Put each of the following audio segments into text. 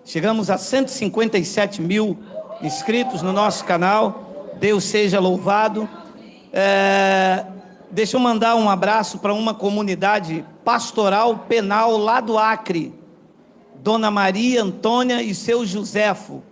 Chegamos a 157 mil inscritos no nosso canal. Deus seja louvado. Deixa eu mandar um abraço para uma comunidade pastoral penal lá do Acre. Dona Maria Antônia e seu Joséfo,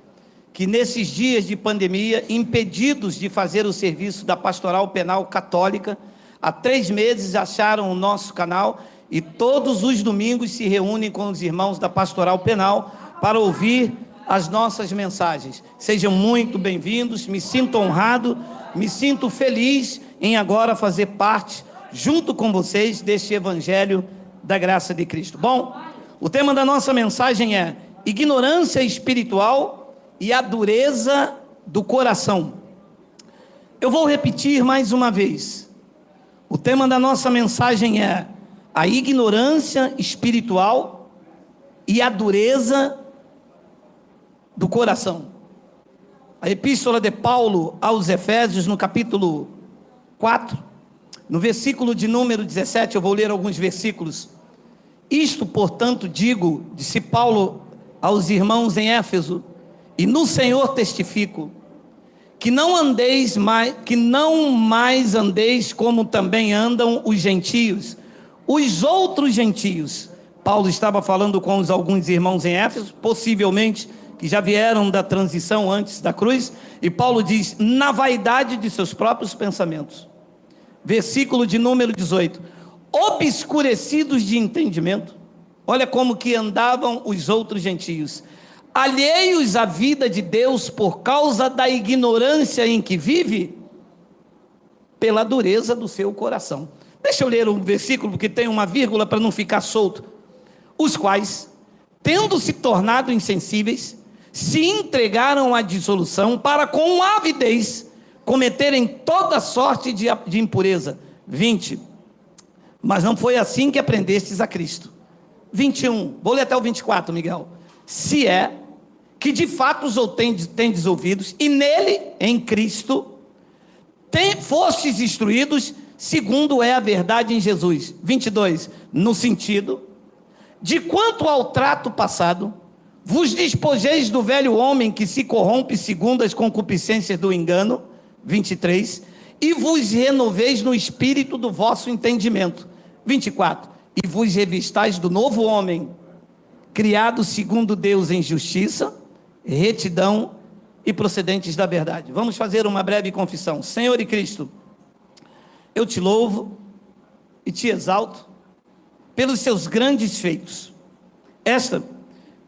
que nesses dias de pandemia, impedidos de fazer o serviço da pastoral penal católica, há 3 meses acharam o nosso canal e todos os domingos se reúnem com os irmãos da pastoral penal para ouvir as nossas mensagens. Sejam muito bem-vindos, me sinto honrado, me sinto feliz em agora fazer parte, junto com vocês, deste Evangelho da Graça de Cristo. Bom, o tema da nossa mensagem é ignorância espiritual e a dureza do coração. Eu vou repetir mais uma vez. O tema da nossa mensagem é a ignorância espiritual e a dureza do coração. A epístola de Paulo aos Efésios, no capítulo 4, no versículo de número 17, eu vou ler alguns versículos. Isto, portanto, digo, disse Paulo aos irmãos em Éfeso, e no Senhor testifico, que não mais andeis como também andam os gentios, os outros gentios. Paulo estava falando com alguns irmãos em Éfeso, possivelmente que já vieram da transição antes da cruz, e Paulo diz, na vaidade de seus próprios pensamentos. Versículo de número 18, obscurecidos de entendimento. Olha como que andavam os outros gentios, alheios à vida de Deus por causa da ignorância em que vive, pela dureza do seu coração. Deixa eu ler um versículo, porque tem uma vírgula para não ficar solto. Os quais, tendo se tornado insensíveis, se entregaram à dissolução para com avidez cometerem toda sorte de impureza. 20. Mas não foi assim que aprendestes a Cristo. 21. Vou ler até o 24, Miguel. Se é que de fato os tendes ouvidos, e nele, em Cristo, fostes instruídos, segundo é a verdade em Jesus. 22. No sentido de quanto ao trato passado, vos despojeis do velho homem que se corrompe segundo as concupiscências do engano. 23. E vos renoveis no espírito do vosso entendimento. 24. E vos revistais do novo homem, criado segundo Deus em justiça, retidão e procedentes da verdade. Vamos fazer uma breve confissão. Senhor e Cristo, eu te louvo e te exalto pelos seus grandes feitos. Esta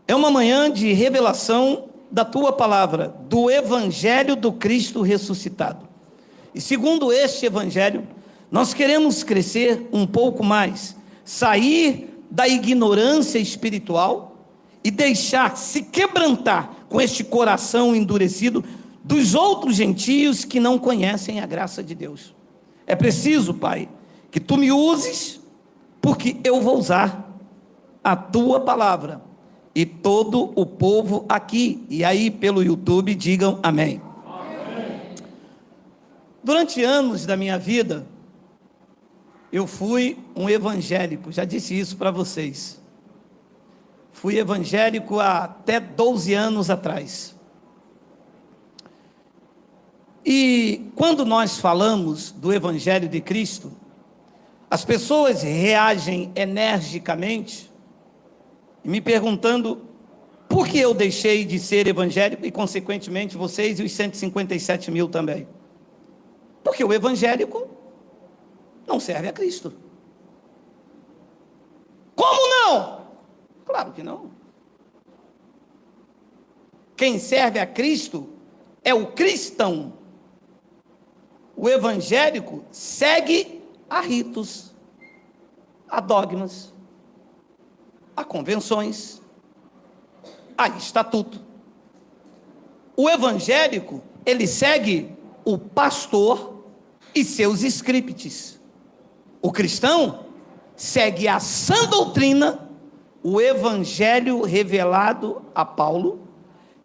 é uma manhã de revelação da tua palavra, do Evangelho do Cristo ressuscitado. E segundo este Evangelho, nós queremos crescer um pouco mais, sair da ignorância espiritual e deixar se quebrantar com este coração endurecido dos outros gentios que não conhecem a graça de Deus. É preciso, Pai, que tu me uses, porque eu vou usar a tua palavra. E todo o povo aqui, e aí pelo YouTube, digam amém. Amém. Durante anos da minha vida, eu fui um evangélico, já disse isso para vocês. Fui evangélico há até 12 anos atrás. E quando nós falamos do Evangelho de Cristo, as pessoas reagem energicamente, me perguntando por que eu deixei de ser evangélico e, consequentemente, vocês e os 157 mil também. Porque o evangélico não serve a Cristo. Como não? Claro que não. Quem serve a Cristo é o cristão. O evangélico segue a ritos, a dogmas, a convenções, a estatuto. O evangélico, ele segue o pastor e seus scripts. O cristão segue a sã doutrina, o evangelho revelado a Paulo,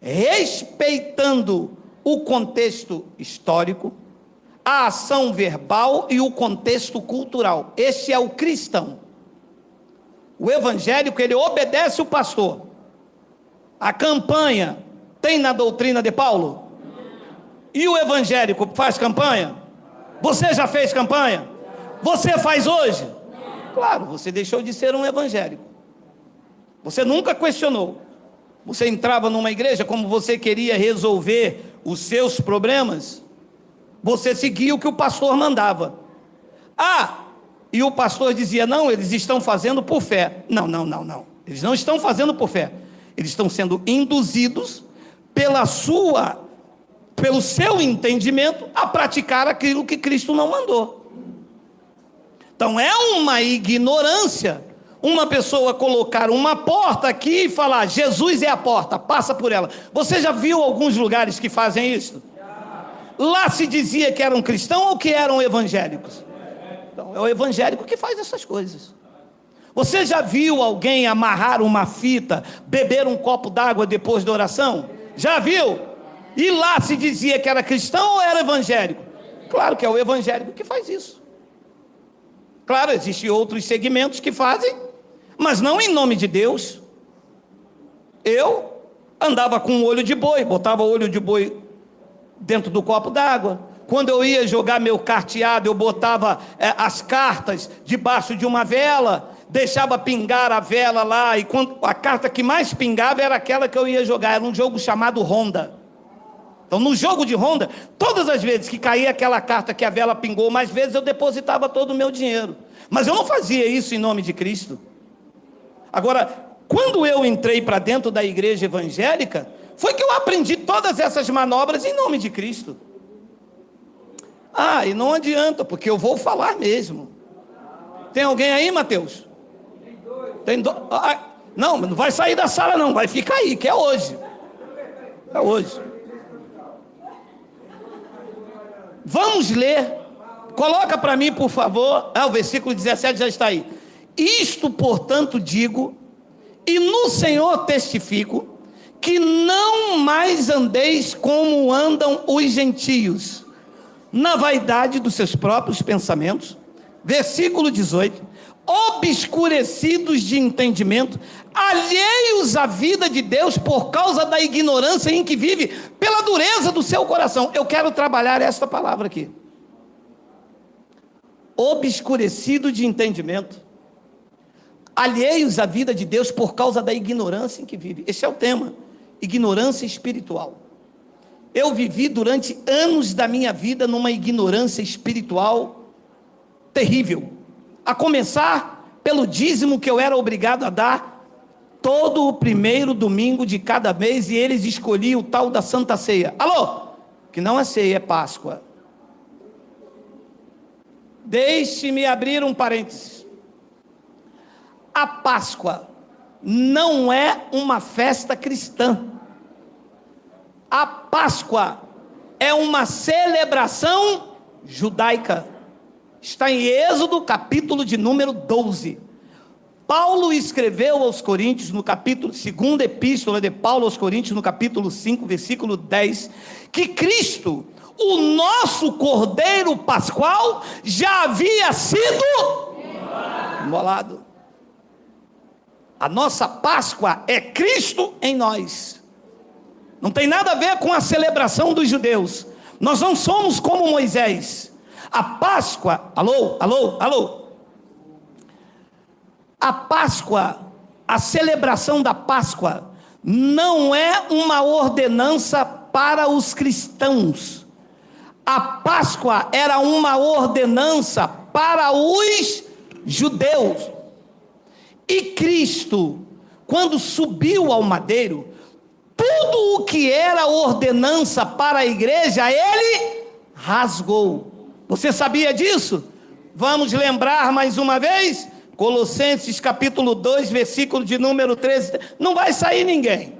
respeitando o contexto histórico, a ação verbal e o contexto cultural. Este é o cristão. O evangélico, ele obedece o pastor, A campanha tem na doutrina de Paulo? E o evangélico faz campanha? Você já fez campanha? Você faz hoje? Claro, você deixou de ser um evangélico. Você nunca questionou. Você entrava numa igreja como você queria resolver os seus problemas. Você seguia o que o pastor mandava. E o pastor dizia, não, eles estão fazendo por fé. Não. Eles não estão fazendo por fé. Eles estão sendo induzidos pelo seu entendimento a praticar aquilo que Cristo não mandou. Então é uma ignorância uma pessoa colocar uma porta aqui e falar, Jesus é a porta, passa por ela. Você já viu alguns lugares que fazem isso? Lá se dizia que eram cristãos ou que eram evangélicos? Então, é o evangélico que faz essas coisas. Você já viu alguém amarrar uma fita, beber um copo d'água depois da oração? Já viu? E lá se dizia que era cristão ou era evangélico? Claro que é o evangélico que faz isso. Claro, existem outros segmentos que fazem, mas não em nome de Deus. Eu andava com um olho de boi, botava o olho de boi dentro do copo d'água. Quando eu ia jogar meu carteado, eu botava as cartas debaixo de uma vela, deixava pingar a vela lá, e quando a carta que mais pingava era aquela que eu ia jogar. Era um jogo chamado Ronda. Então no jogo de Ronda, todas as vezes que caía aquela carta que a vela pingou, mais vezes eu depositava todo o meu dinheiro. Mas eu não fazia isso em nome de Cristo. Agora, quando eu entrei para dentro da igreja evangélica, foi que eu aprendi todas essas manobras em nome de Cristo. E não adianta, porque eu vou falar mesmo. Tem alguém aí, Mateus? Tem dois. Não vai sair da sala não, vai ficar aí, que é hoje. É hoje. Vamos ler. Coloca para mim, por favor. O versículo 17 já está aí. Isto, portanto, digo, e no Senhor testifico, que não mais andeis como andam os gentios, na vaidade dos seus próprios pensamentos. Versículo 18. Obscurecidos de entendimento, alheios à vida de Deus por causa da ignorância em que vive, pela dureza do seu coração. Eu quero trabalhar esta palavra aqui. Obscurecido de entendimento, alheios à vida de Deus por causa da ignorância em que vive. Esse é o tema, ignorância espiritual. Eu vivi durante anos da minha vida numa ignorância espiritual terrível, a começar pelo dízimo que eu era obrigado a dar todo o primeiro domingo de cada mês, e eles escolhiam o tal da Santa Ceia. Que não é ceia, é Páscoa. Deixe-me abrir um parênteses. A Páscoa não é uma festa cristã. A Páscoa é uma celebração judaica. Está em Êxodo, capítulo de número 12. Paulo escreveu aos Coríntios, no capítulo, segunda epístola de Paulo aos Coríntios, no capítulo 5, versículo 10, que Cristo, o nosso Cordeiro Pascual, já havia sido imolado. A nossa Páscoa é Cristo em nós. Não tem nada a ver com a celebração dos judeus. Nós não somos como Moisés. A Páscoa, alô? A Páscoa, a celebração da Páscoa, não é uma ordenança para os cristãos. A Páscoa era uma ordenança para os judeus. E Cristo, quando subiu ao madeiro, tudo o que era ordenança para a igreja, ele rasgou. Você sabia disso? Vamos lembrar mais uma vez? Colossenses capítulo 2, versículo de número 13. Não vai sair ninguém.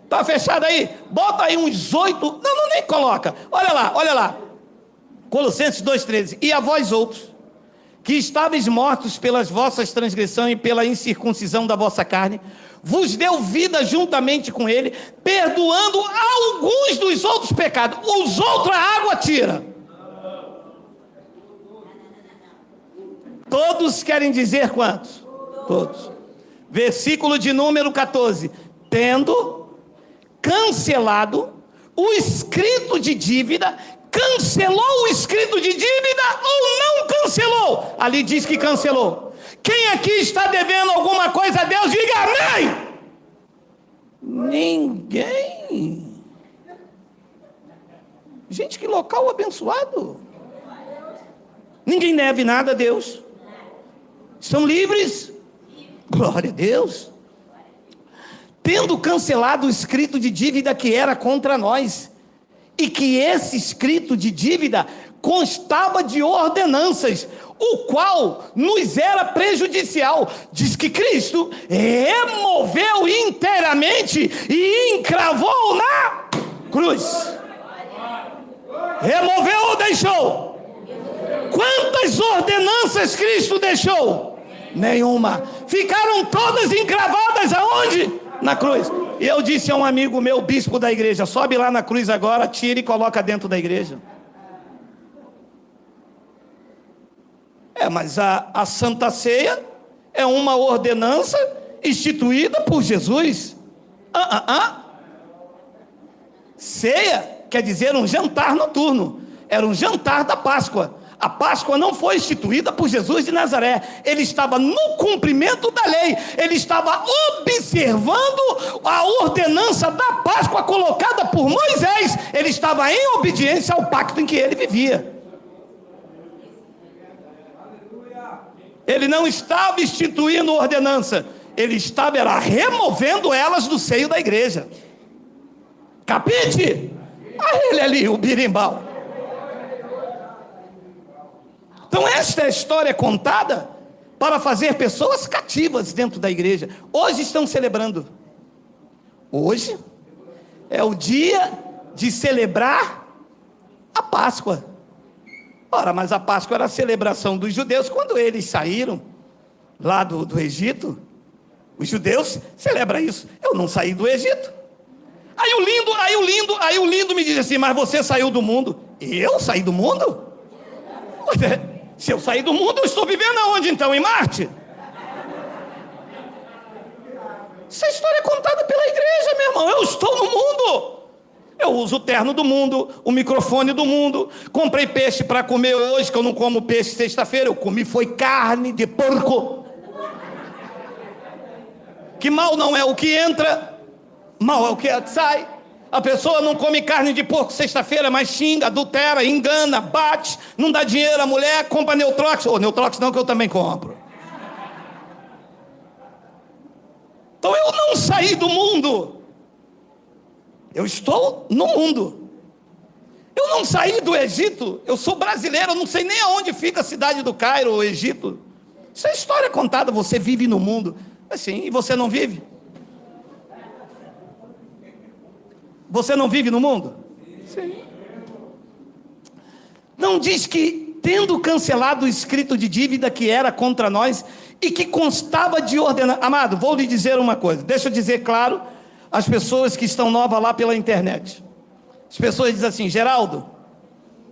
Está fechado aí? Bota aí uns 8. Não, nem coloca. Olha lá. Colossenses 2,13. E a vós outros, que estáveis mortos pelas vossas transgressões e pela incircuncisão da vossa carne, vos deu vida juntamente com ele, perdoando alguns dos outros pecados. Os outros a água tira. Todos querem dizer quantos? Todos. Versículo de número 14. tendo cancelado o escrito de dívida. Cancelou o escrito de dívida ou não cancelou? Ali diz que cancelou. Quem aqui está devendo alguma coisa a Deus, diga amém. Ninguém. Gente, que local abençoado. Ninguém deve nada a Deus. Estão livres. Glória a Deus. Tendo cancelado o escrito de dívida que era contra nós, e que esse escrito de dívida constava de ordenanças, o qual nos era prejudicial. Diz que Cristo removeu inteiramente e encravou na cruz. Removeu ou deixou? Quantas ordenanças Cristo deixou? Nenhuma. Ficaram todas encravadas aonde? Na cruz. E eu disse a um amigo meu, bispo da igreja: sobe lá na cruz agora, tira e coloca dentro da igreja. Mas a Santa Ceia é uma ordenança instituída por Jesus. Ceia quer dizer um jantar noturno. Era um jantar da Páscoa. A Páscoa não foi instituída por Jesus de Nazaré. Ele estava no cumprimento da lei. Ele estava observando a ordenança da Páscoa colocada por Moisés. Ele estava em obediência ao pacto em que ele vivia. Ele não estava instituindo ordenança. Ele estava removendo elas do seio da igreja. Capite? Ele ali, o birimbau. Então esta é a história contada para fazer pessoas cativas dentro da igreja. Hoje estão celebrando. Hoje é o dia de celebrar a Páscoa. Ora, mas a Páscoa era a celebração dos judeus quando eles saíram lá do Egito. Os judeus celebram isso. Eu não saí do Egito. Aí o lindo me diz assim: mas você saiu do mundo. Eu saí do mundo? Se eu sair do mundo, eu estou vivendo aonde então? Em Marte? Essa história é contada pela igreja, meu irmão. Eu estou no mundo. Eu uso o terno do mundo, o microfone do mundo. Comprei peixe para comer hoje, que eu não como peixe sexta-feira. Eu comi foi carne de porco. Que mal não é o que entra, mal é o que sai. A pessoa não come carne de porco sexta-feira, mas xinga, adultera, engana, bate, não dá dinheiro à mulher, compra Neutrox. Neutrox não, que eu também compro. Então eu não saí do mundo. Eu estou no mundo. Eu não saí do Egito. Eu sou brasileiro, eu não sei nem aonde fica a cidade do Cairo, o Egito. Isso é história contada. Você vive no mundo. Assim, e você não vive? Você não vive no mundo? Sim. Não diz que, tendo cancelado o escrito de dívida que era contra nós e que constava de ordenar... Amado, vou lhe dizer uma coisa. Deixa eu dizer claro às pessoas que estão novas lá pela internet. As pessoas dizem assim: Geraldo,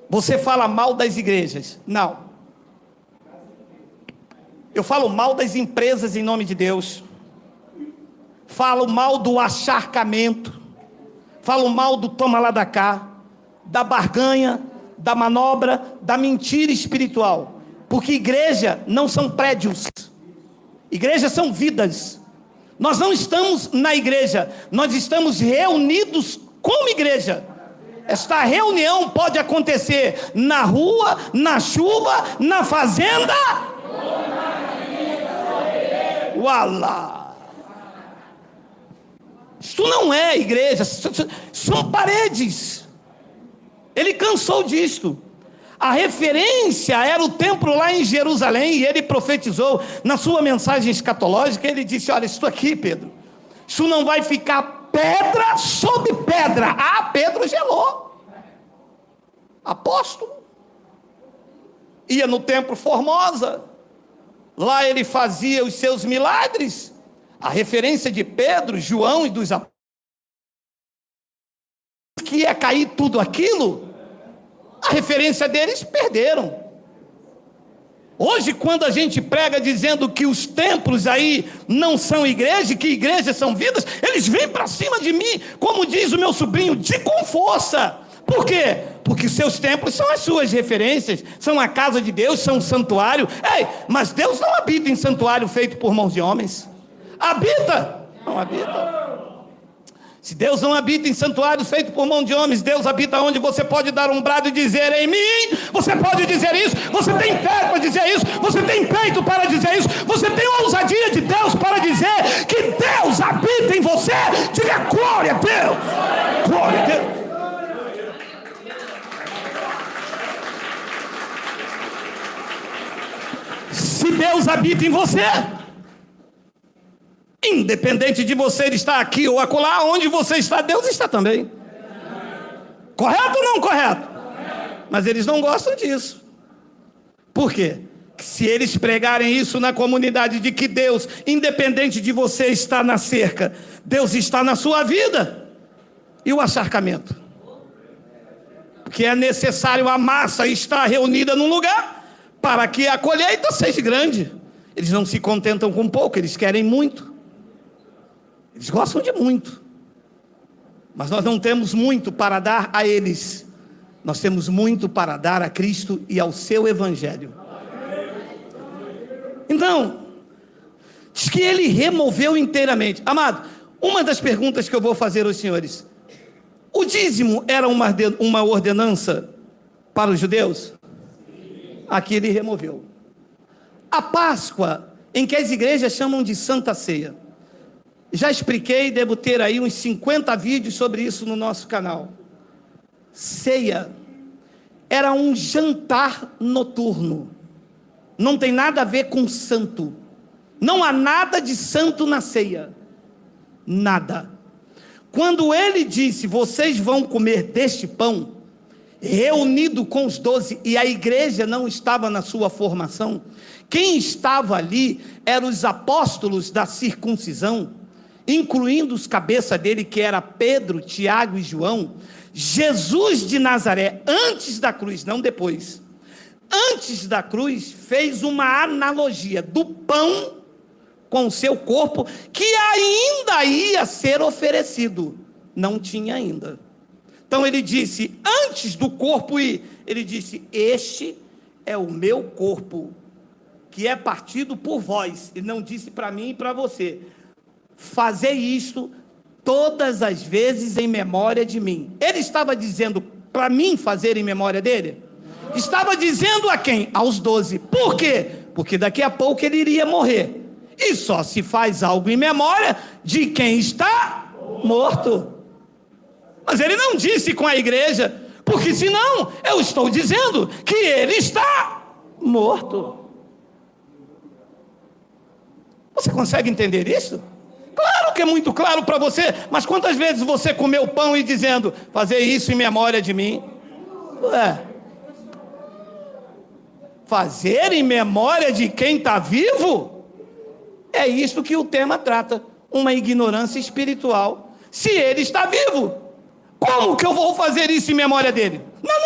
você fala mal das igrejas. Não. Eu falo mal das empresas em nome de Deus. Falo mal do acharcamento. Falo mal do toma lá da cá, da barganha, da manobra, da mentira espiritual. Porque igreja não são prédios. Igreja são vidas. Nós não estamos na igreja, nós estamos reunidos como igreja. Esta reunião pode acontecer na rua, na chuva, na fazenda. Ualá! Isto não é igreja, são paredes. Ele cansou disto. A referência era o templo lá em Jerusalém, e ele profetizou na sua mensagem escatológica. Ele disse: olha, isso aqui, Pedro, isso não vai ficar pedra sobre pedra. Pedro gelou. Apóstolo. Ia no templo Formosa, lá ele fazia os seus milagres. A referência de Pedro, João e dos apóstolos, que ia cair tudo aquilo, a referência deles perderam. Hoje, quando a gente prega dizendo que os templos aí não são igreja, que igrejas são vidas, eles vêm para cima de mim, como diz o meu sobrinho, com força. Por quê? Porque seus templos são as suas referências, são a casa de Deus, são um santuário. Ei, mas Deus não habita em santuário feito por mãos de homens. Habita? Não habita. Se Deus não habita em santuários feitos por mão de homens, Deus habita onde você pode dar um brado e dizer: em mim, você pode dizer isso, você tem fé para dizer isso, você tem peito para dizer isso, você tem ousadia de Deus para dizer que Deus habita em você. Diga glória a Deus, glória a Deus. Se Deus habita em você, independente de você estar aqui ou acolá, onde você está, Deus está também. Correto ou não correto? Mas eles não gostam disso. Por quê? Se eles pregarem isso na comunidade, de que Deus, independente de você estar na cerca, Deus está na sua vida, e o acharcamento? Porque é necessário a massa estar reunida num lugar para que a colheita seja grande. Eles não se contentam com pouco, eles querem muito. Eles gostam de muito, mas nós não temos muito para dar a eles. Nós temos muito para dar a Cristo e ao seu Evangelho. Então, diz que ele removeu inteiramente. Amado, uma das perguntas que eu vou fazer aos senhores: o dízimo era uma ordenança para os judeus? Aqui ele removeu. A Páscoa, em que as igrejas chamam de Santa Ceia, já expliquei, devo ter aí uns 50 vídeos sobre isso no nosso canal. Ceia era um jantar noturno. Não tem nada a ver com santo. Não há nada de santo na ceia. Nada. Quando ele disse: vocês vão comer deste pão, reunido com os 12, e a igreja não estava na sua formação, quem estava ali eram os apóstolos da circuncisão, incluindo os cabeças dele, que era Pedro, Tiago e João. Jesus de Nazaré, antes da cruz, não depois, antes da cruz, fez uma analogia do pão com o seu corpo, que ainda ia ser oferecido. Não tinha ainda. Então ele disse, antes do corpo ir, ele disse: este é o meu corpo, que é partido por vós. Ele não disse para mim e para você: fazer isto todas as vezes em memória de mim. Ele estava dizendo para mim fazer em memória dele? Estava dizendo a quem? Aos 12. Por quê? Porque daqui a pouco ele iria morrer. E só se faz algo em memória de quem está morto. Mas ele não disse com a igreja, porque senão eu estou dizendo que ele está morto. Você consegue entender isso? Claro que é muito claro para você, mas quantas vezes você comeu pão e dizendo: fazer isso em memória de mim? Fazer em memória de quem está vivo? É isso que o tema trata, uma ignorância espiritual. Se ele está vivo, como que eu vou fazer isso em memória dele? Não.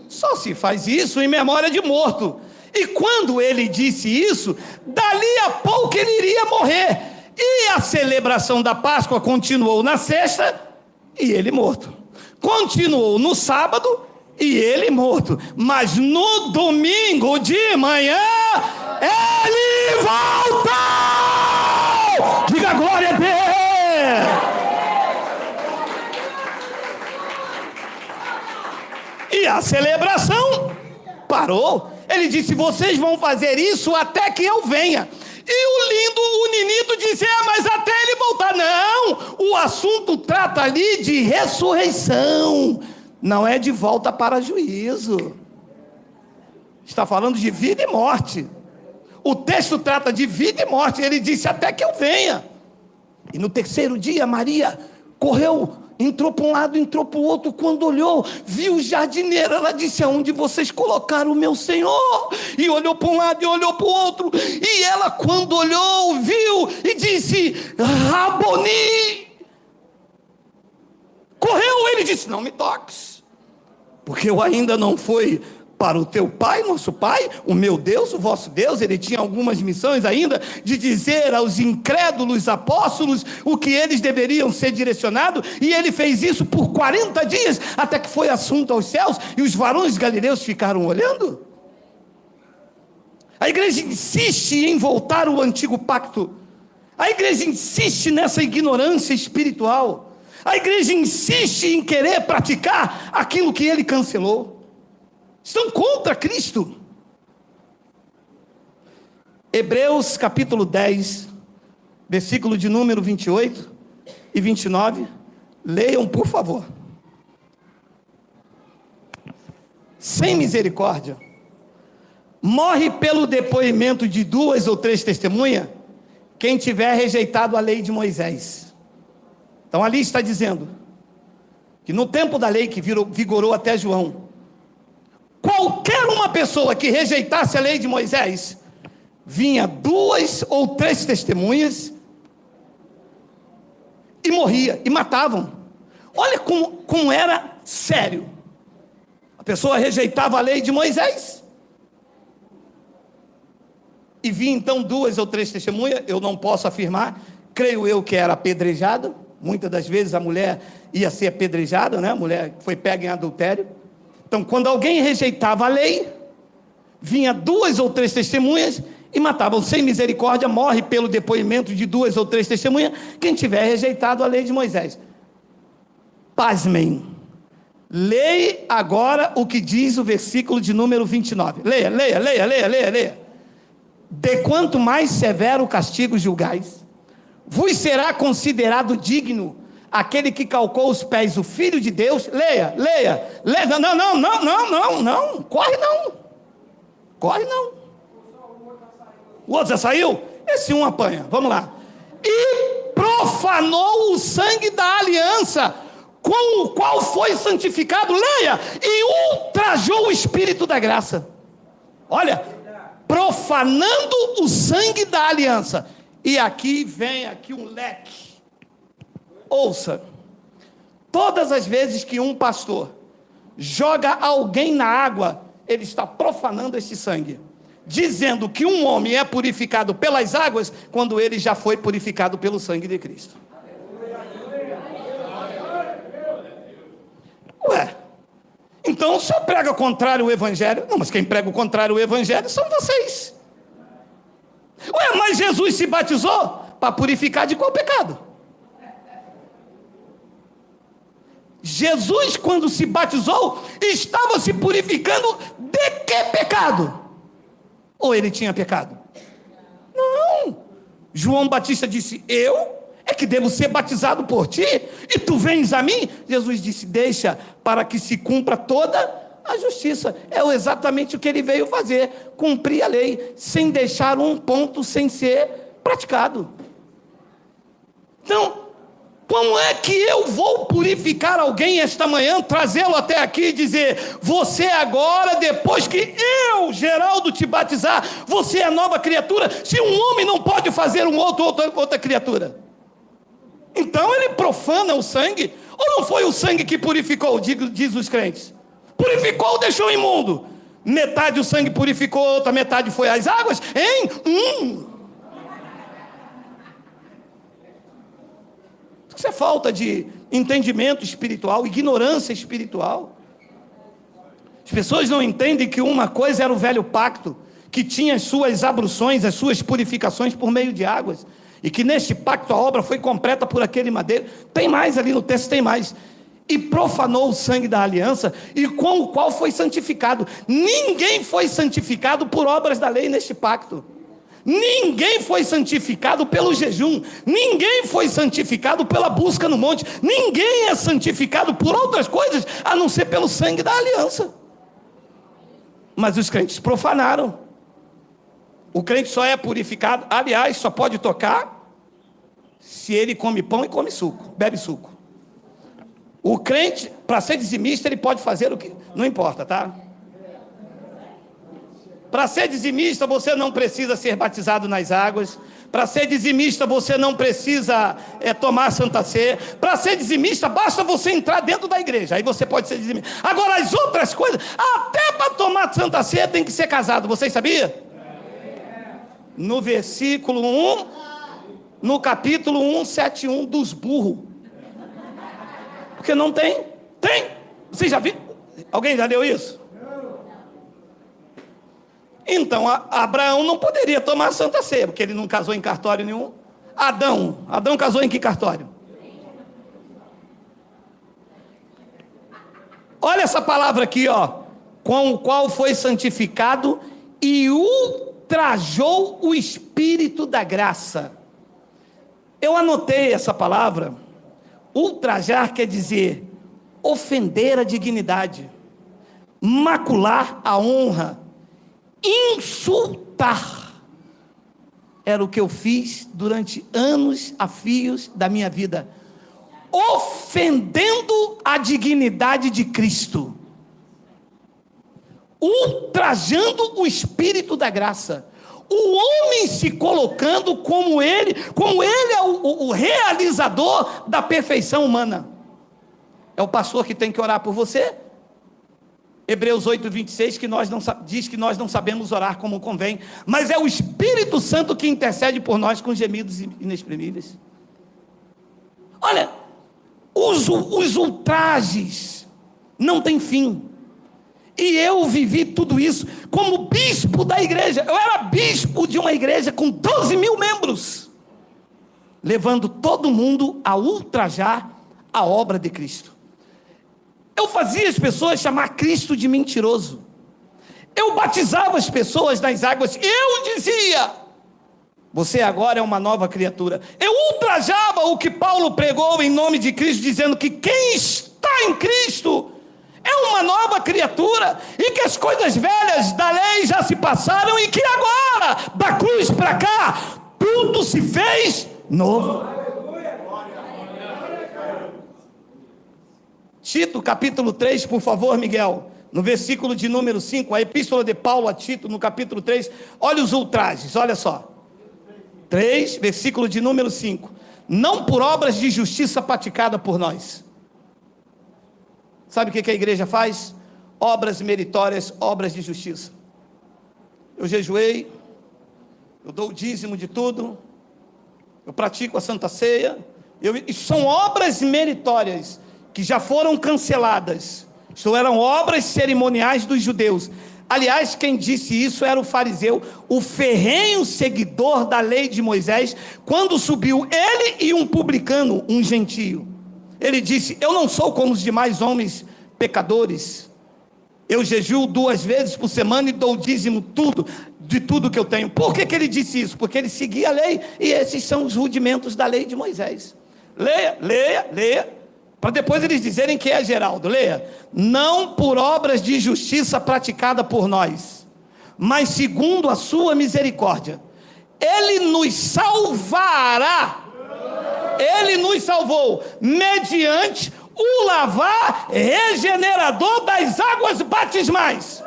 Só se faz isso em memória de morto. E quando ele disse isso, dali a pouco ele iria morrer. E a celebração da Páscoa continuou na sexta, e ele morto. Continuou no sábado, e ele morto. Mas no domingo de manhã, ele voltou! Diga glória a Deus! E a celebração parou. Ele disse: vocês vão fazer isso até que eu venha. E o Ninito disse: mas até ele voltar. Não, o assunto trata ali de ressurreição, não é de volta para juízo. Está falando de vida e morte. O texto trata de vida e morte. Ele disse: até que eu venha. E no terceiro dia, Maria correu, entrou para um lado, entrou para o outro. Quando olhou, viu o jardineiro. Ela disse: aonde vocês colocaram o meu Senhor? E olhou para um lado e olhou para o outro. E ela, quando olhou, viu e disse: Raboni. correu, ele disse: não me toques, porque eu ainda não fui para o teu pai, nosso pai, o meu Deus, o vosso Deus. Ele tinha algumas missões ainda de dizer aos incrédulos apóstolos o que eles deveriam ser direcionados, e ele fez isso por 40 dias, até que foi assunto aos céus, e os varões galileus ficaram olhando. A igreja insiste em voltar ao antigo pacto, a igreja insiste nessa ignorância espiritual, a igreja insiste em querer praticar aquilo que ele cancelou. Estão contra Cristo. Hebreus capítulo 10, versículo de número 28 e 29. Leiam, por favor. Sem misericórdia, morre pelo depoimento de 2 ou 3 testemunhas quem tiver rejeitado a lei de Moisés. Então ali está dizendo que no tempo da lei que vigorou até João, qualquer uma pessoa que rejeitasse a lei de Moisés, vinha 2 ou 3 testemunhas e morria, e matavam. Olha como era sério. A pessoa rejeitava a lei de Moisés, e vinha então 2 ou 3 testemunhas, eu não posso afirmar, creio eu que era apedrejada. Muitas das vezes a mulher ia ser apedrejada, né? A mulher foi pega em adultério. Então, quando alguém rejeitava a lei, vinha 2 ou 3 testemunhas e matavam. Sem misericórdia, morre pelo depoimento de 2 ou 3 testemunhas quem tiver rejeitado a lei de Moisés. Pasmem. Leia agora o que diz o versículo de número 29. Leia. De quanto mais severo o castigo julgais, vos será considerado digno aquele que calcou os pés do Filho de Deus. Leia, não, corre não, o outro já saiu, esse um apanha, vamos lá. E profanou o sangue da aliança, com o qual foi santificado, leia, e ultrajou o Espírito da graça. Olha, profanando o sangue da aliança, e aqui vem um leque. Ouça, todas as vezes que um pastor joga alguém na água, ele está profanando esse sangue, dizendo que um homem é purificado pelas águas, quando ele já foi purificado pelo sangue de Cristo. Ué, então o senhor prega contrário ao evangelho? Não, mas quem prega o contrário ao evangelho são vocês. Ué, mas Jesus se batizou para purificar de qual pecado? Jesus, quando se batizou, estava se purificando de que pecado? Ou ele tinha pecado? Não. João Batista disse: eu é que devo ser batizado por ti, e tu vens a mim? Jesus disse: deixa, para que se cumpra toda a justiça. É exatamente o que ele veio fazer, cumprir a lei, sem deixar um ponto sem ser praticado. Então, como é que eu vou purificar alguém esta manhã, trazê-lo até aqui e dizer: você agora, depois que eu, Geraldo, te batizar, você é nova criatura, se um homem não pode fazer outra criatura? Então ele profana o sangue, ou não foi o sangue que purificou, diz os crentes? Purificou ou deixou imundo? Metade o sangue purificou, outra metade foi as águas, hein? Isso é falta de entendimento espiritual, ignorância espiritual. As pessoas não entendem que uma coisa era o velho pacto, que tinha as suas abluções, as suas purificações por meio de águas, e que neste pacto a obra foi completa por aquele madeiro. Tem mais ali no texto, tem mais. E profanou o sangue da aliança, e com o qual foi santificado. Ninguém foi santificado por obras da lei neste pacto. Ninguém foi santificado pelo jejum, ninguém foi santificado pela busca no monte, ninguém é santificado por outras coisas, a não ser pelo sangue da aliança. Mas os crentes profanaram. O crente só é purificado, aliás, só pode tocar se ele come pão e come suco, bebe suco. O crente, para ser dizimista, ele pode fazer o que? Não importa, tá? Para ser dizimista, você não precisa ser batizado nas águas. Para ser dizimista, você não precisa tomar Santa Ceia. Para ser dizimista, basta você entrar dentro da igreja. Aí você pode ser dizimista. Agora, as outras coisas, até para tomar Santa Ceia tem que ser casado. Vocês sabiam? No versículo 1, no capítulo 171 dos burros. Porque não tem? Tem. Vocês já viram? Alguém já leu isso? Então, Abraão não poderia tomar Santa Ceia, porque ele não casou em cartório nenhum. Adão casou em que cartório? Olha essa palavra aqui, ó. Com o qual foi santificado e ultrajou o Espírito da graça. Eu anotei essa palavra. Ultrajar quer dizer ofender a dignidade, macular a honra, insultar. Era o que eu fiz durante anos a fios da minha vida, ofendendo a dignidade de Cristo, ultrajando o Espírito da graça, o homem se colocando como ele é o realizador da perfeição humana. É o pastor que tem que orar por você. Hebreus 8:26 diz que nós não sabemos orar como convém, mas é o Espírito Santo que intercede por nós com gemidos inexprimíveis. Olha, os ultrajes não têm fim. E eu vivi tudo isso como bispo da igreja. Eu era bispo de uma igreja com 12 mil membros, levando todo mundo a ultrajar a obra de Cristo. Eu fazia as pessoas chamar Cristo de mentiroso. Eu batizava as pessoas nas águas. Eu dizia: você agora é uma nova criatura. Eu ultrajava o que Paulo pregou em nome de Cristo, dizendo que quem está em Cristo é uma nova criatura, e que as coisas velhas da lei já se passaram, e que agora, da cruz para cá, tudo se fez novo. Tito, capítulo 3, por favor, Miguel, no versículo de número 5, a epístola de Paulo a Tito, no capítulo 3, olha os ultrajes, olha só. 3, versículo de número 5. Não por obras de justiça praticada por nós. Sabe o que a igreja faz? Obras meritórias, obras de justiça. Eu jejuei, eu dou o dízimo de tudo, eu pratico a Santa Ceia, e são obras meritórias, que já foram canceladas. Isto eram obras cerimoniais dos judeus. Aliás, quem disse isso era o fariseu, o ferrenho seguidor da lei de Moisés, quando subiu ele e um publicano, um gentio. Ele disse: eu não sou como os demais homens pecadores, eu jejuo 2 vezes por semana e dou dízimo de tudo que eu tenho. Por que ele disse isso? Porque ele seguia a lei, e esses são os rudimentos da lei de Moisés. Leia, para depois eles dizerem que é Geraldo. Leia: não por obras de justiça praticada por nós, mas segundo a sua misericórdia, ele nos salvará. Ele nos salvou mediante o lavar regenerador das águas batismais.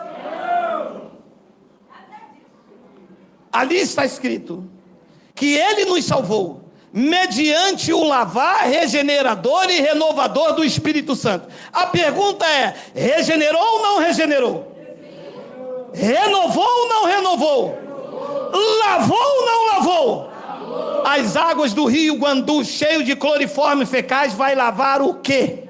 Ali está escrito que ele nos salvou mediante o lavar regenerador e renovador do Espírito Santo. A pergunta é: regenerou ou não regenerou? Renovou ou não renovou? Lavou ou não lavou? As águas do rio Guandu, cheio de cloriformes fecais, vai lavar o quê?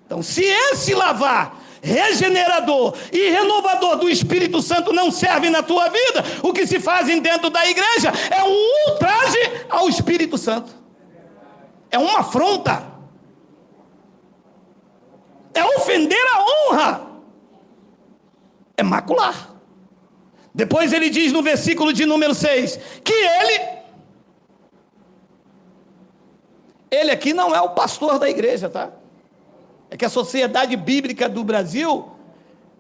Então, se esse lavar regenerador e renovador do Espírito Santo não serve na tua vida, o que se fazem dentro da igreja é um ultraje ao Espírito Santo, é uma afronta, é ofender a honra, é macular. Depois ele diz no versículo de número 6, que ele aqui não é o pastor da igreja, tá? É que a sociedade bíblica do Brasil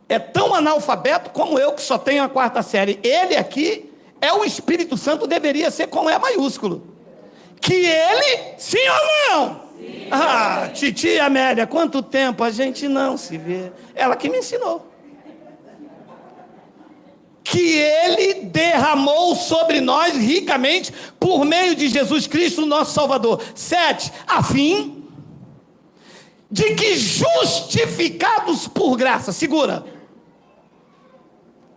é tão analfabeto como eu, que só tenho a 4ª série. Ele aqui é o Espírito Santo, deveria ser com E maiúsculo. Que ele, sim ou não? Sim. Ah, titia Amélia, quanto tempo a gente não se vê. Ela que me ensinou. que Ele derramou sobre nós ricamente por meio de Jesus Cristo, nosso Salvador. 7, a fim de que justificados por graça, segura,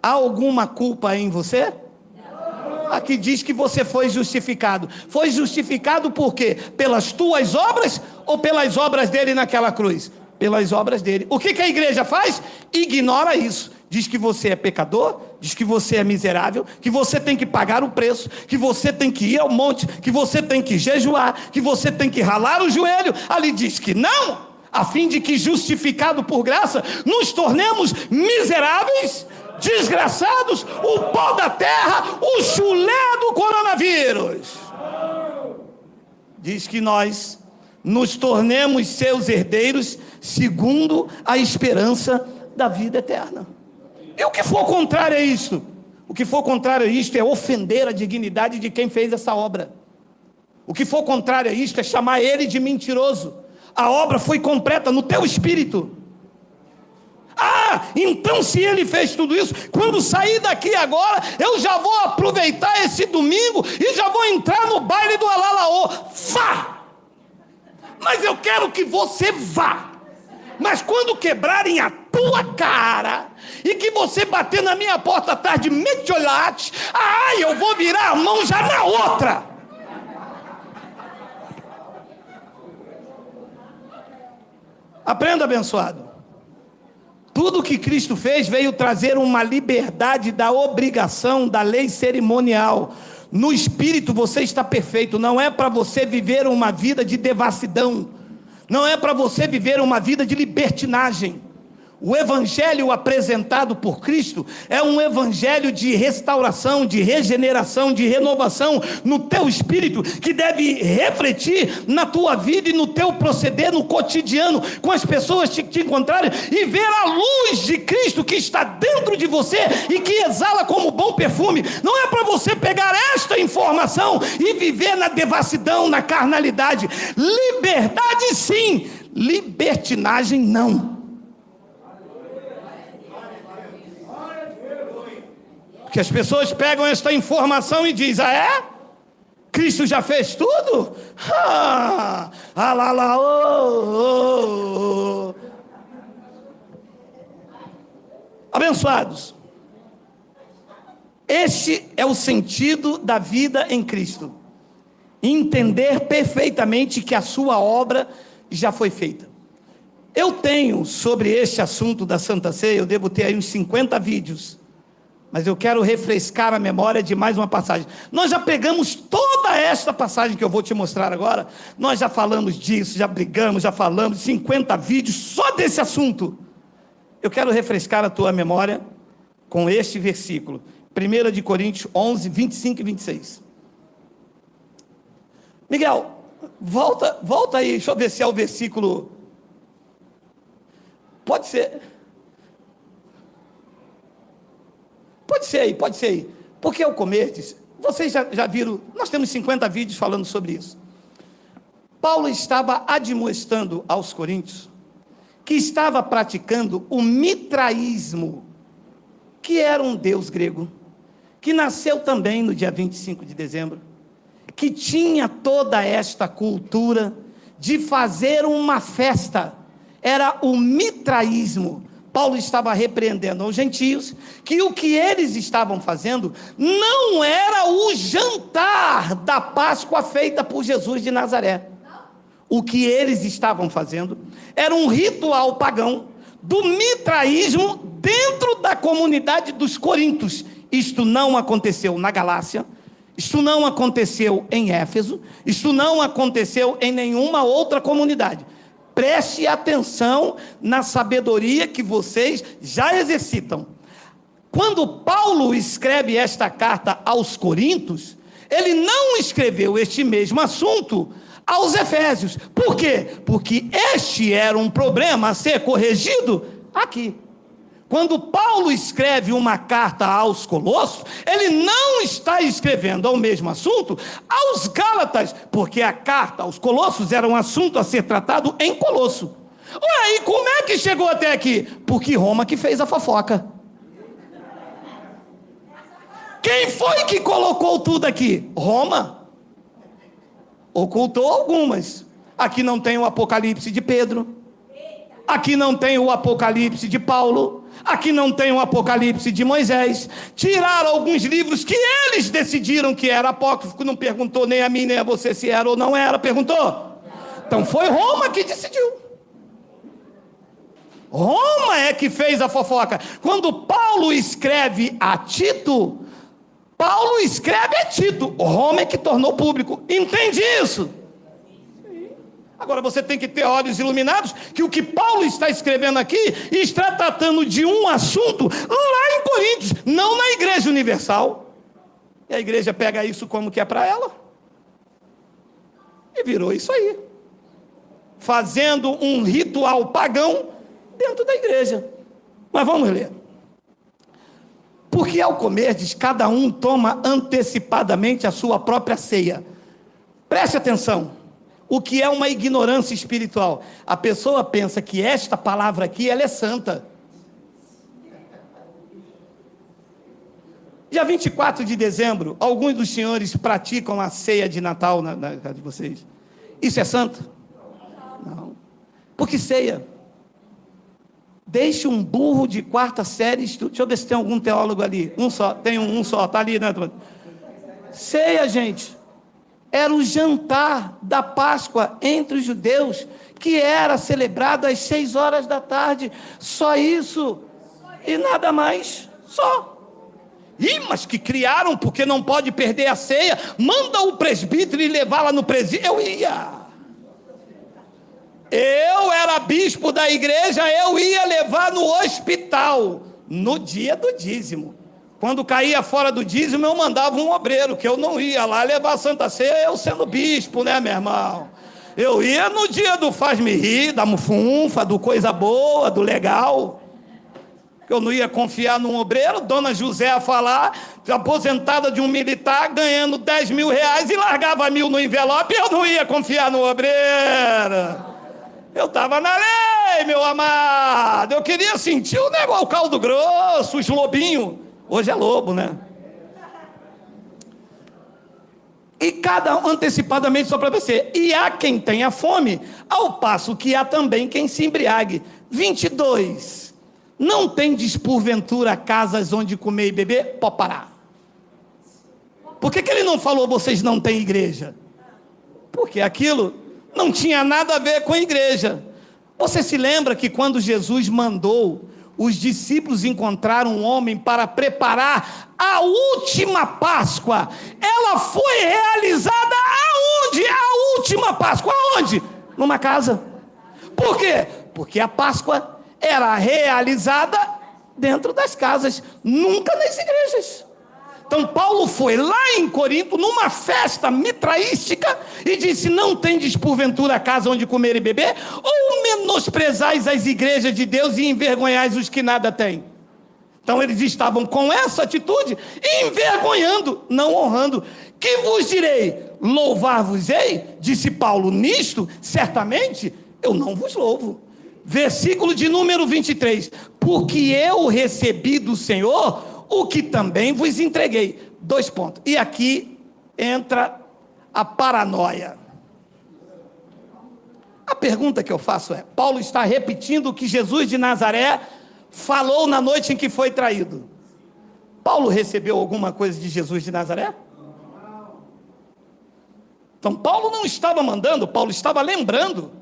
há alguma culpa em você? Aqui diz que você foi justificado. Foi justificado por quê? Pelas tuas obras ou pelas obras dele naquela cruz? Pelas obras dele. O que a igreja faz? Ignora isso. Diz que você é pecador, diz que você é miserável, que você tem que pagar o preço, que você tem que ir ao monte, que você tem que jejuar, que você tem que ralar o joelho. Ali diz que não, a fim de que, justificado por graça, nos tornemos miseráveis, desgraçados, o pó da terra, o chulé do coronavírus. Diz que nós nos tornemos seus herdeiros segundo a esperança da vida eterna. E o que for contrário a isto? O que for contrário a isto é ofender a dignidade de quem fez essa obra. O que for contrário a isto é chamar ele de mentiroso. A obra foi completa no teu espírito. Então se ele fez tudo isso, quando sair daqui agora, eu já vou aproveitar esse domingo e já vou entrar no baile do Alalaô. Vá! Mas eu quero que você vá. Mas quando quebrarem a tua cara e que você bater na minha porta tarde, metiolate, eu vou virar a mão já na outra. Aprenda, abençoado. Tudo que Cristo fez veio trazer uma liberdade da obrigação da lei cerimonial. No espírito você está perfeito. Não é para você viver uma vida de devassidão. Não é para você viver uma vida de libertinagem. O evangelho apresentado por Cristo é um evangelho de restauração, de regeneração, de renovação no teu espírito, que deve refletir na tua vida e no teu proceder no cotidiano, com as pessoas que te encontrarem, e ver a luz de Cristo que está dentro de você e que exala como bom perfume. Não é para você pegar esta informação e viver na devassidão, na carnalidade. Liberdade sim, libertinagem não. Que as pessoas pegam esta informação e dizem: Cristo já fez tudo? Abençoados, este é o sentido da vida em Cristo. Entender perfeitamente que a sua obra já foi feita. Eu tenho sobre este assunto da Santa Ceia, eu devo ter aí uns 50 vídeos. Mas eu quero refrescar a memória de mais uma passagem. Nós já pegamos toda esta passagem que eu vou te mostrar agora. Nós já falamos disso, já brigamos, já falamos 50 vídeos só desse assunto. Eu quero refrescar a tua memória com este versículo. 1 de Coríntios 11, 25 e 26. Miguel, volta aí, deixa eu ver se é o versículo. Pode ser. Pode ser aí. Porque ao comerdes, vocês já viram, nós temos 50 vídeos falando sobre isso. Paulo estava admoestando aos coríntios que estava praticando o mitraísmo, que era um deus grego, que nasceu também no dia 25 de dezembro, que tinha toda esta cultura de fazer uma festa. Era o mitraísmo. Paulo estava repreendendo aos gentios que o que eles estavam fazendo não era o jantar da Páscoa feita por Jesus de Nazaré. O que eles estavam fazendo era um ritual pagão do mitraísmo dentro da comunidade dos coríntios. Isto não aconteceu na Galácia, isto não aconteceu em Éfeso, isto não aconteceu em nenhuma outra comunidade. Preste atenção na sabedoria que vocês já exercitam. Quando Paulo escreve esta carta aos Coríntios, ele não escreveu este mesmo assunto aos Efésios. Por quê? Porque este era um problema a ser corrigido aqui. Quando Paulo escreve uma carta aos Colossos, ele não está escrevendo ao mesmo assunto aos Gálatas, porque a carta aos Colossos era um assunto a ser tratado em Colosso. Olha aí, como é que chegou até aqui? Porque Roma que fez a fofoca. Quem foi que colocou tudo aqui? Roma. Ocultou algumas. Aqui não tem o Apocalipse de Pedro. Aqui não tem o Apocalipse de Paulo. Aqui não tem o Apocalipse de Moisés. Tiraram alguns livros que eles decidiram que era apócrifo. Não perguntou nem a mim nem a você se era ou não era. Perguntou? Então foi Roma que decidiu. Roma é que fez a fofoca. Quando Paulo escreve a Tito, Paulo escreve a Tito. Roma é que tornou público. Entende isso? Agora você tem que ter olhos iluminados, que o que Paulo está escrevendo aqui está tratando de um assunto lá em Coríntios, não na Igreja Universal. E a igreja pega isso como que é para ela. E virou isso aí. Fazendo um ritual pagão dentro da igreja. Mas vamos ler. Porque ao comerdes, cada um toma antecipadamente a sua própria ceia. Preste atenção. O que é uma ignorância espiritual? A pessoa pensa que esta palavra aqui, ela é santa. Dia 24 de dezembro, alguns dos senhores praticam a ceia de Natal na casa de vocês. Isso é santo? Não. Porque ceia. Deixe um burro de quarta série. Deixa eu ver se tem algum teólogo ali. Um só, tem um só, está ali, né? Ceia, gente. Era o jantar da Páscoa entre os judeus, que era celebrado às 6 horas da tarde. Só isso. E nada mais. Só. Ih, mas que criaram, porque não pode perder a ceia. Manda o presbítero e levá-la no presídio. Eu ia. Eu era bispo da igreja, eu ia levar no hospital, no dia do dízimo. Quando caía fora do dízimo, eu mandava um obreiro, que eu não ia lá levar a Santa Ceia, eu sendo bispo, né, meu irmão? Eu ia no dia do faz-me rir, da mufunfa, do coisa boa, do legal. Eu não ia confiar num obreiro, dona José a falar, aposentada de um militar, ganhando 10 mil reais e largava 1.000 no envelope, eu não ia confiar no obreiro. Eu estava na lei, meu amado. Eu queria sentir o negócio, o caldo grosso, os lobinhos. Hoje é lobo, né? E cada um antecipadamente só para você. E há quem tenha fome, ao passo que há também quem se embriague. 22. Não tendes porventura casas onde comer e beber? Pode parar. Por que ele não falou vocês não têm igreja? Porque aquilo não tinha nada a ver com a igreja. Você se lembra que quando Jesus mandou os discípulos encontrar um homem para preparar a última Páscoa, ela foi realizada aonde? A última Páscoa, aonde? Numa casa. Por quê? Porque a Páscoa era realizada dentro das casas, nunca nas igrejas. Então Paulo foi lá em Corinto, numa festa mitraística, e disse, não tendes porventura casa onde comer e beber? Ou menosprezais as igrejas de Deus e envergonhais os que nada têm? Então eles estavam com essa atitude, envergonhando, não honrando. Que vos direi? Louvar-vos-ei? Disse Paulo, nisto, certamente, eu não vos louvo. Versículo de número 23. Porque eu recebi do Senhor o que também vos entreguei. 2 pontos. E aqui entra a paranoia. A pergunta que eu faço é, Paulo está repetindo o que Jesus de Nazaré falou na noite em que foi traído. Paulo recebeu alguma coisa de Jesus de Nazaré? Então Paulo não estava mandando, Paulo estava lembrando.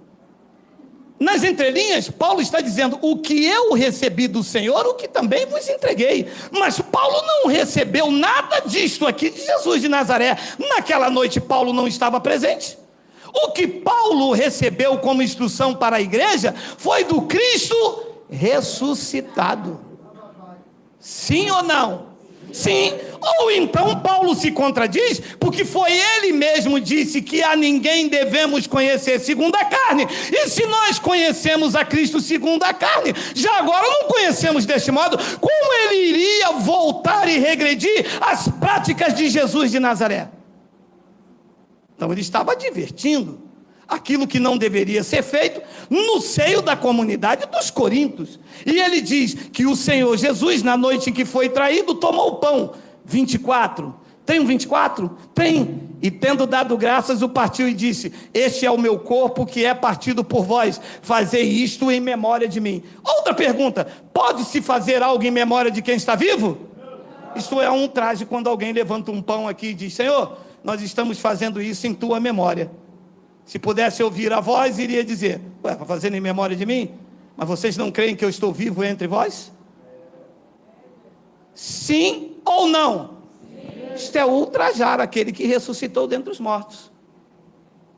Nas entrelinhas, Paulo está dizendo, o que eu recebi do Senhor, o que também vos entreguei. Mas Paulo não recebeu nada disto aqui de Jesus de Nazaré. Naquela noite, Paulo não estava presente. O que Paulo recebeu como instrução para a igreja foi do Cristo ressuscitado. Sim ou não? Sim. Ou então Paulo se contradiz, porque foi ele mesmo disse que a ninguém devemos conhecer segundo a carne. E se nós conhecemos a Cristo segundo a carne, já agora não conhecemos deste modo, como ele iria voltar e regredir às práticas de Jesus de Nazaré? Então ele estava advertindo aquilo que não deveria ser feito no seio da comunidade dos coríntios. E ele diz que o Senhor Jesus, na noite em que foi traído, tomou o pão. 24. Tem um 24? Tem. E tendo dado graças, o partiu e disse: este é o meu corpo que é partido por vós, fazei isto em memória de mim. Outra pergunta: pode-se fazer algo em memória de quem está vivo? Isto é um traje quando alguém levanta um pão aqui e diz: Senhor, nós estamos fazendo isso em tua memória. Se pudesse ouvir a voz, iria dizer: ué, está fazendo em memória de mim? Mas vocês não creem que eu estou vivo entre vós? Sim ou não? Isto é ultrajar aquele que ressuscitou dentre os mortos.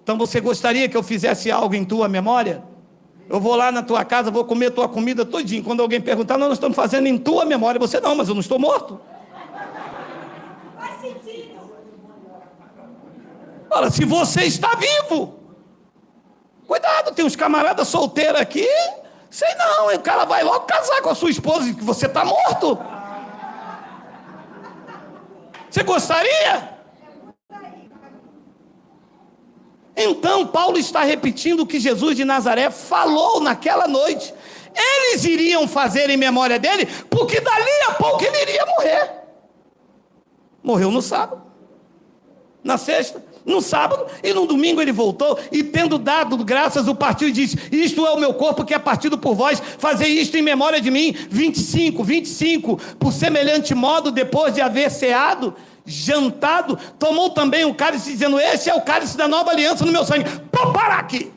Então você gostaria que eu fizesse algo em tua memória? Eu vou lá na tua casa, vou comer tua comida todinho. Quando alguém perguntar: nós estamos fazendo em tua memória. Você: não, mas eu não estou morto. Faz sentido. Ora, se você está vivo, cuidado, tem uns camaradas solteiros aqui, sei não, o cara vai logo casar com a sua esposa, que você está morto. Você gostaria? Então Paulo está repetindo o que Jesus de Nazaré falou naquela noite. Eles iriam fazer em memória dele, porque dali a pouco ele iria morrer. Morreu no sábado, na sexta, no sábado, e no domingo ele voltou, e tendo dado graças, o partiu e disse: isto é o meu corpo que é partido por vós, fazei isto em memória de mim. 25, por semelhante modo, depois de haver ceado, jantado, tomou também o cálice, dizendo: este é o cálice da nova aliança no meu sangue. Vou parar aqui.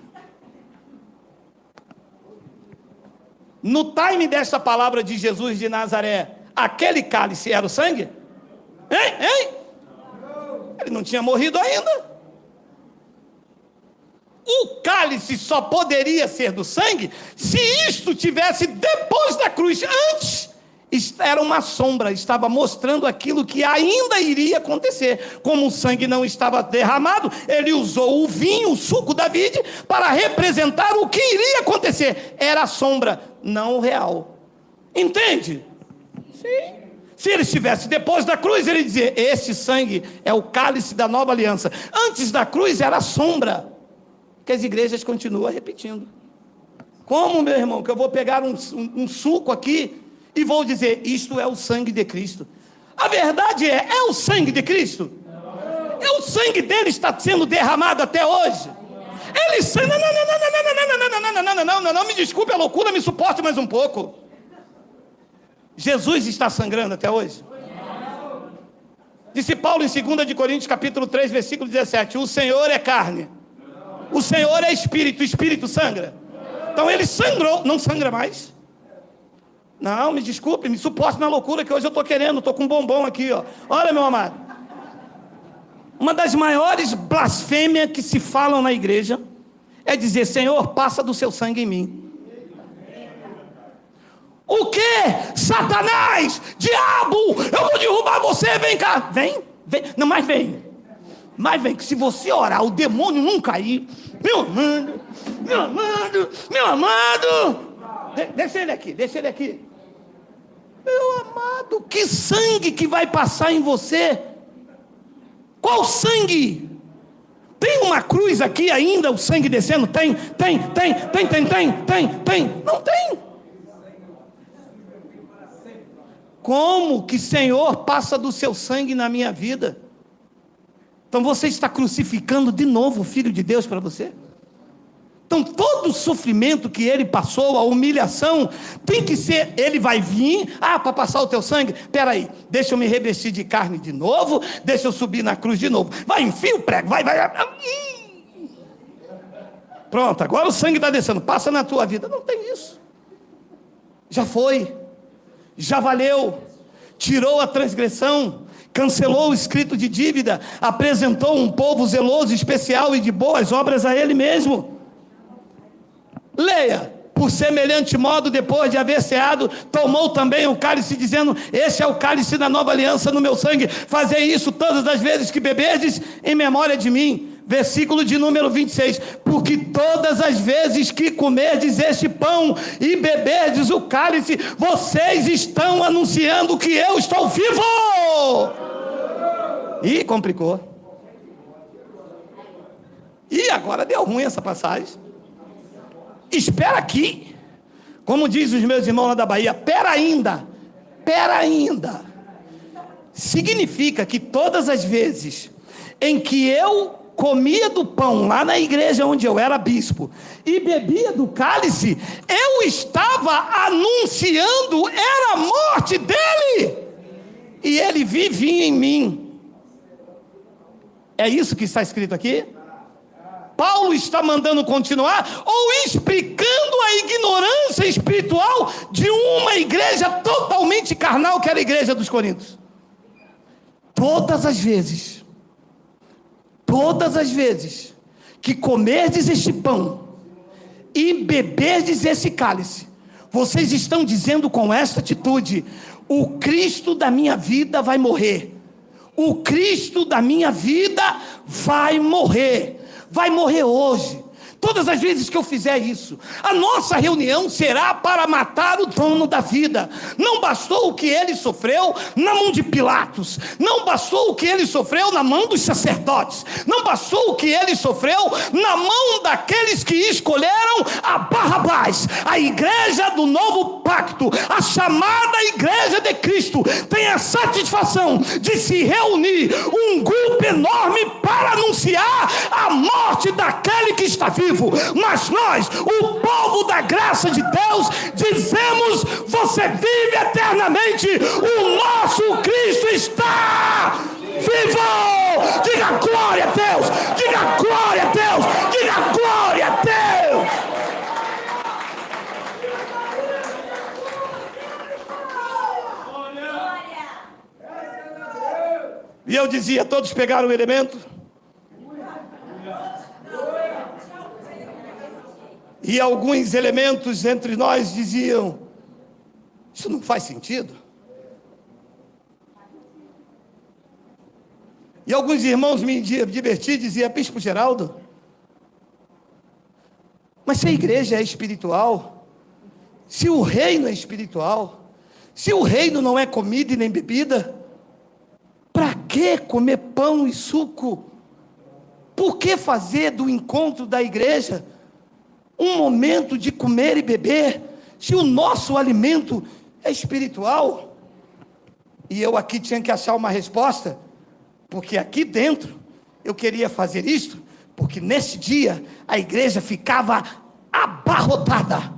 No time desta palavra de Jesus de Nazaré, aquele cálice era o sangue? Hein? Ele não tinha morrido ainda. O cálice só poderia ser do sangue se isto tivesse depois da cruz. Antes era uma sombra, estava mostrando aquilo que ainda iria acontecer. Como o sangue não estava derramado, ele usou o vinho, o suco da vide, para representar o que iria acontecer. Era a sombra, não o real. Entende? Sim. Se ele estivesse depois da cruz, ele dizia: este sangue é o cálice da nova aliança. Antes da cruz era a sombra, que as igrejas continuam repetindo. Como, meu irmão, que eu vou pegar um suco aqui e vou dizer: isto é o sangue de Cristo? A verdade é o sangue de Cristo? É o sangue dele está sendo derramado até hoje. Ele não, me desculpe a loucura, me suporte mais um pouco. Jesus está sangrando até hoje? Disse Paulo em 2 de Coríntios capítulo 3, versículo 17: o Senhor é carne, o Senhor é espírito, o espírito sangra. Então ele sangrou, não sangra mais. Não, me desculpe, me suporte na loucura que hoje eu estou querendo, estou com um bombom aqui, ó. Olha, meu amado, uma das maiores blasfêmias que se falam na igreja é dizer: Senhor, passa do seu sangue em mim. O que? Satanás, diabo, eu vou derrubar você, vem cá. Vem, não, mas vem, que se você orar, o demônio não cair. Meu amado, deixa ele aqui. Meu amado, que sangue que vai passar em você? Qual sangue? Tem uma cruz aqui ainda, o sangue descendo? Tem. Não tem. Como que, Senhor, passa do seu sangue na minha vida? Então você está crucificando de novo o Filho de Deus para você? Então todo o sofrimento que ele passou, a humilhação, tem que ser, ele vai vir, para passar o teu sangue? Espera aí, deixa eu me revestir de carne de novo, deixa eu subir na cruz de novo, vai, enfia o prego, vai. Pronto, agora o sangue está descendo, passa na tua vida. Não tem isso. Já foi. Já valeu, tirou a transgressão, cancelou o escrito de dívida, apresentou um povo zeloso, especial e de boas obras a ele mesmo. Leia: por semelhante modo, depois de haver ceado, tomou também o cálice, dizendo: este é o cálice da nova aliança no meu sangue, fazei isso todas as vezes que beberdes em memória de mim. Versículo de número 26: porque todas as vezes que comerdes este pão e beberdes o cálice, vocês estão anunciando que eu estou vivo. Ih, complicou. E agora deu ruim essa passagem. Espera aqui, como diz os meus irmãos lá da Bahia, pera ainda. significa que todas as vezes em que eu comia do pão lá na igreja onde eu era bispo e bebia do cálice, eu estava anunciando, era a morte dele, e ele vivia em mim. É isso que está escrito aqui? Paulo está mandando continuar ou explicando a ignorância espiritual de uma igreja totalmente carnal, que era a igreja dos Coríntios. Todas as vezes que comerdes este pão e beberdes esse cálice, vocês estão dizendo com esta atitude: o Cristo da minha vida vai morrer. O Cristo da minha vida vai morrer hoje. Todas as vezes que eu fizer isso, a nossa reunião será para matar o dono da vida. Não bastou o que ele sofreu na mão de Pilatos, não bastou o que ele sofreu na mão dos sacerdotes, não bastou o que ele sofreu na mão daqueles que escolheram a Barrabás. A igreja do novo pacto, a chamada igreja de Cristo, tem a satisfação de se reunir um grupo enorme para anunciar a morte daquele que está vivo. Mas nós, o povo da graça de Deus, dizemos: você vive eternamente, o nosso Cristo está vivo. Diga glória a Deus, diga glória a Deus, diga glória a Deus. E eu dizia: todos pegaram o elemento? E alguns elementos entre nós diziam: isso não faz sentido. E alguns irmãos me divertiam e diziam: Bispo Geraldo, mas se a igreja é espiritual, se o reino é espiritual, se o reino não é comida e nem bebida, para que comer pão e suco? Por que fazer do encontro da igreja um momento de comer e beber, se o nosso alimento é espiritual? E eu aqui tinha que achar uma resposta, porque aqui dentro eu queria fazer isto, porque nesse dia a igreja ficava abarrotada,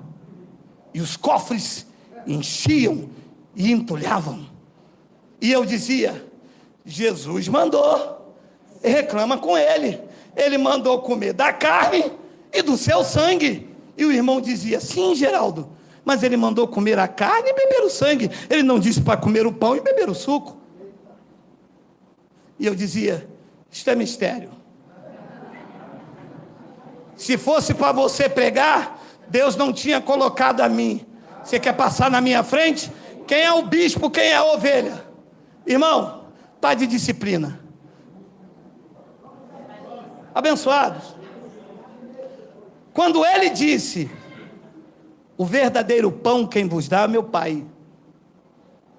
e os cofres enchiam e entulhavam, e eu dizia: Jesus mandou, reclama com ele, ele mandou comer da carne e do seu sangue. E o irmão dizia: sim, Geraldo, mas ele mandou comer a carne e beber o sangue, ele não disse para comer o pão e beber o suco. E eu dizia: isto é mistério. Se fosse para você pregar, Deus não tinha colocado a mim. Você quer passar na minha frente? Quem é o bispo, quem é a ovelha? Irmão, tá de disciplina. Abençoados. Quando ele disse: o verdadeiro pão quem vos dá é meu Pai,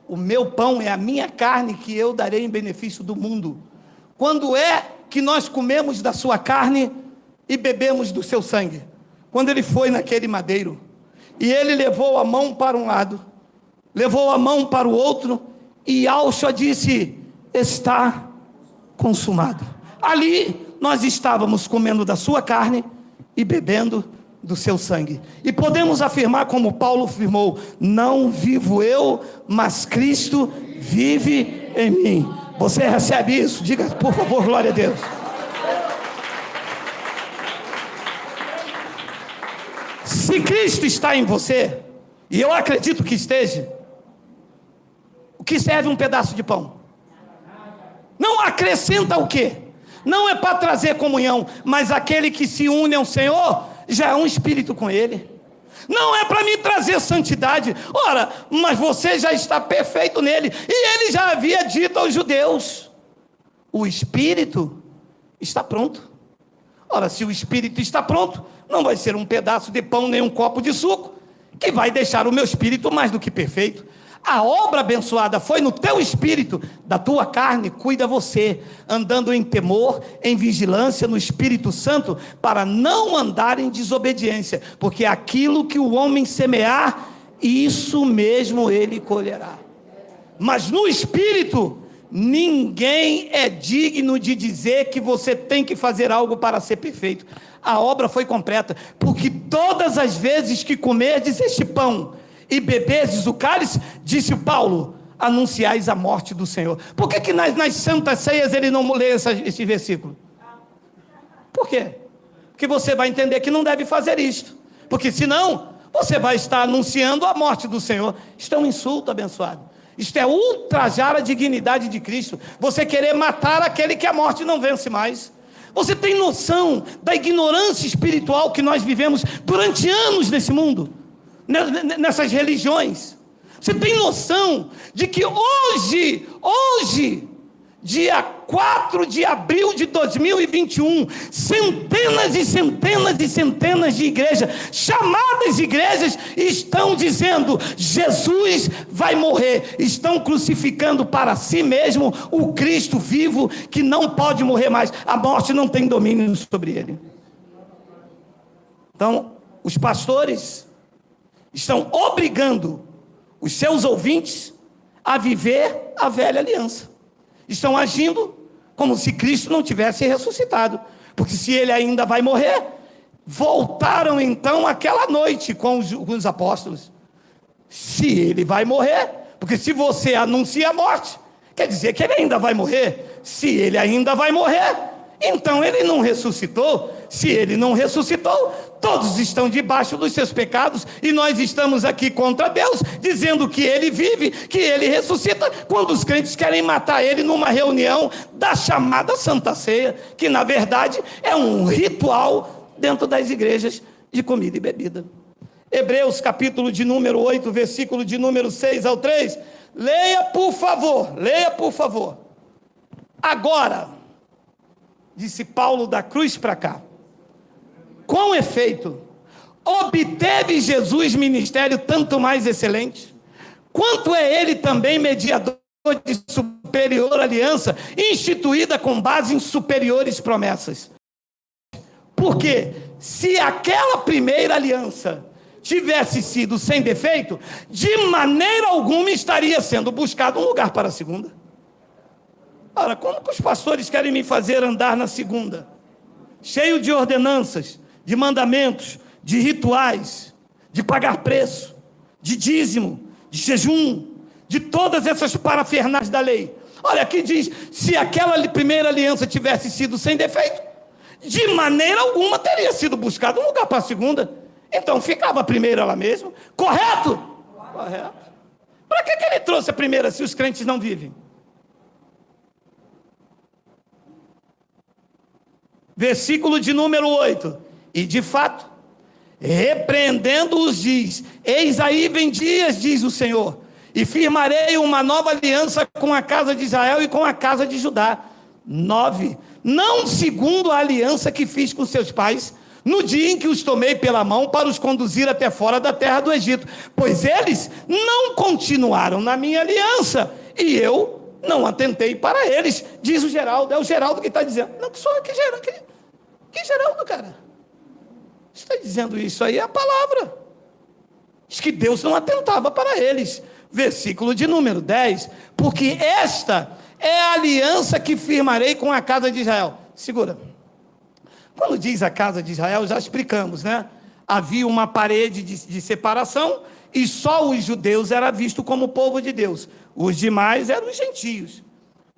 o meu pão é a minha carne que eu darei em benefício do mundo. Quando é que nós comemos da sua carne e bebemos do seu sangue? Quando ele foi naquele madeiro, e ele levou a mão para um lado, levou a mão para o outro, e Yahshua disse: está consumado. Ali nós estávamos comendo da sua carne e bebendo do seu sangue. E podemos afirmar, como Paulo afirmou: não vivo eu, mas Cristo vive em mim. Você recebe isso? Diga, por favor, glória a Deus. Se Cristo está em você, e eu acredito que esteja, o que serve um pedaço de pão? Não acrescenta o quê? Não é para trazer comunhão, mas aquele que se une ao Senhor já é um espírito com ele. Não é para me trazer santidade. Ora, mas você já está perfeito nele. E ele já havia dito aos judeus: o espírito está pronto. Ora, se o espírito está pronto, não vai ser um pedaço de pão nem um copo de suco que vai deixar o meu espírito mais do que perfeito. A obra abençoada foi no teu espírito, da tua carne cuida você, andando em temor, em vigilância no Espírito Santo, para não andar em desobediência, porque aquilo que o homem semear, isso mesmo ele colherá. Mas no espírito, Ninguém é digno de dizer que você tem que fazer algo para ser perfeito. A obra foi completa, porque todas as vezes que comerdes este pão e beberdes o cálice, disse Paulo, anunciais a morte do Senhor. Por que nas santas ceias ele não lê este versículo? Por quê? Porque você vai entender que não deve fazer isto, porque senão você vai estar anunciando a morte do Senhor. Isto é um insulto, abençoado. Isto é ultrajar a dignidade de Cristo. Você querer matar aquele que a morte não vence mais. Você tem noção da ignorância espiritual que nós vivemos durante anos nesse mundo, nessas religiões? Você tem noção de que hoje, dia 4 de abril de 2021, centenas e centenas e centenas de igrejas, chamadas igrejas, estão dizendo, Jesus vai morrer, estão crucificando para si mesmo o Cristo vivo, que não pode morrer mais, a morte não tem domínio sobre ele. Então, os pastores estão obrigando os seus ouvintes a viver a velha aliança. Estão agindo como se Cristo não tivesse ressuscitado, porque se ele ainda vai morrer, voltaram então aquela noite com os apóstolos. Se ele vai morrer, porque se você anuncia a morte, quer dizer que ele ainda vai morrer. Se ele ainda vai morrer, então ele não ressuscitou. Se ele não ressuscitou, todos estão debaixo dos seus pecados, e nós estamos aqui contra Deus, dizendo que ele vive, que ele ressuscita, quando os crentes querem matar ele numa reunião da chamada Santa Ceia, que na verdade é um ritual dentro das igrejas de comida e bebida. Hebreus capítulo de número 8, versículo de número 6 ao 3, leia por favor. Agora, disse Paulo da cruz para cá, com efeito, obteve Jesus ministério tanto mais excelente, quanto é ele também mediador de superior aliança, instituída com base em superiores promessas. Porque se aquela primeira aliança tivesse sido sem defeito, de maneira alguma estaria sendo buscado um lugar para a segunda. Ora, como que os pastores querem me fazer andar na segunda? Cheio de ordenanças, de mandamentos, de rituais, de pagar preço, de dízimo, de jejum, de todas essas parafernálias da lei. Olha, aqui diz, se aquela primeira aliança tivesse sido sem defeito, de maneira alguma teria sido buscado um lugar para a segunda. Então ficava a primeira lá mesmo. Correto? Correto. Para que ele trouxe a primeira se os crentes não vivem? Versículo de número 8. E de fato, repreendendo-os diz, eis aí vem dias, diz o Senhor, e firmarei uma nova aliança com a casa de Israel e com a casa de Judá. 9. Não segundo a aliança que fiz com seus pais, no dia em que os tomei pela mão para os conduzir até fora da terra do Egito, pois eles não continuaram na minha aliança, e eu não atentei para eles, diz o Geraldo. É o Geraldo que está dizendo. Não, que só que Geraldo, cara. Está dizendo isso aí, é a palavra. Diz que Deus não atentava para eles. Versículo de número 10. Porque esta é a aliança que firmarei com a casa de Israel. Segura. Quando diz a casa de Israel, já explicamos, né? Havia uma parede de separação, e só os judeus eram vistos como povo de Deus. Os demais eram os gentios.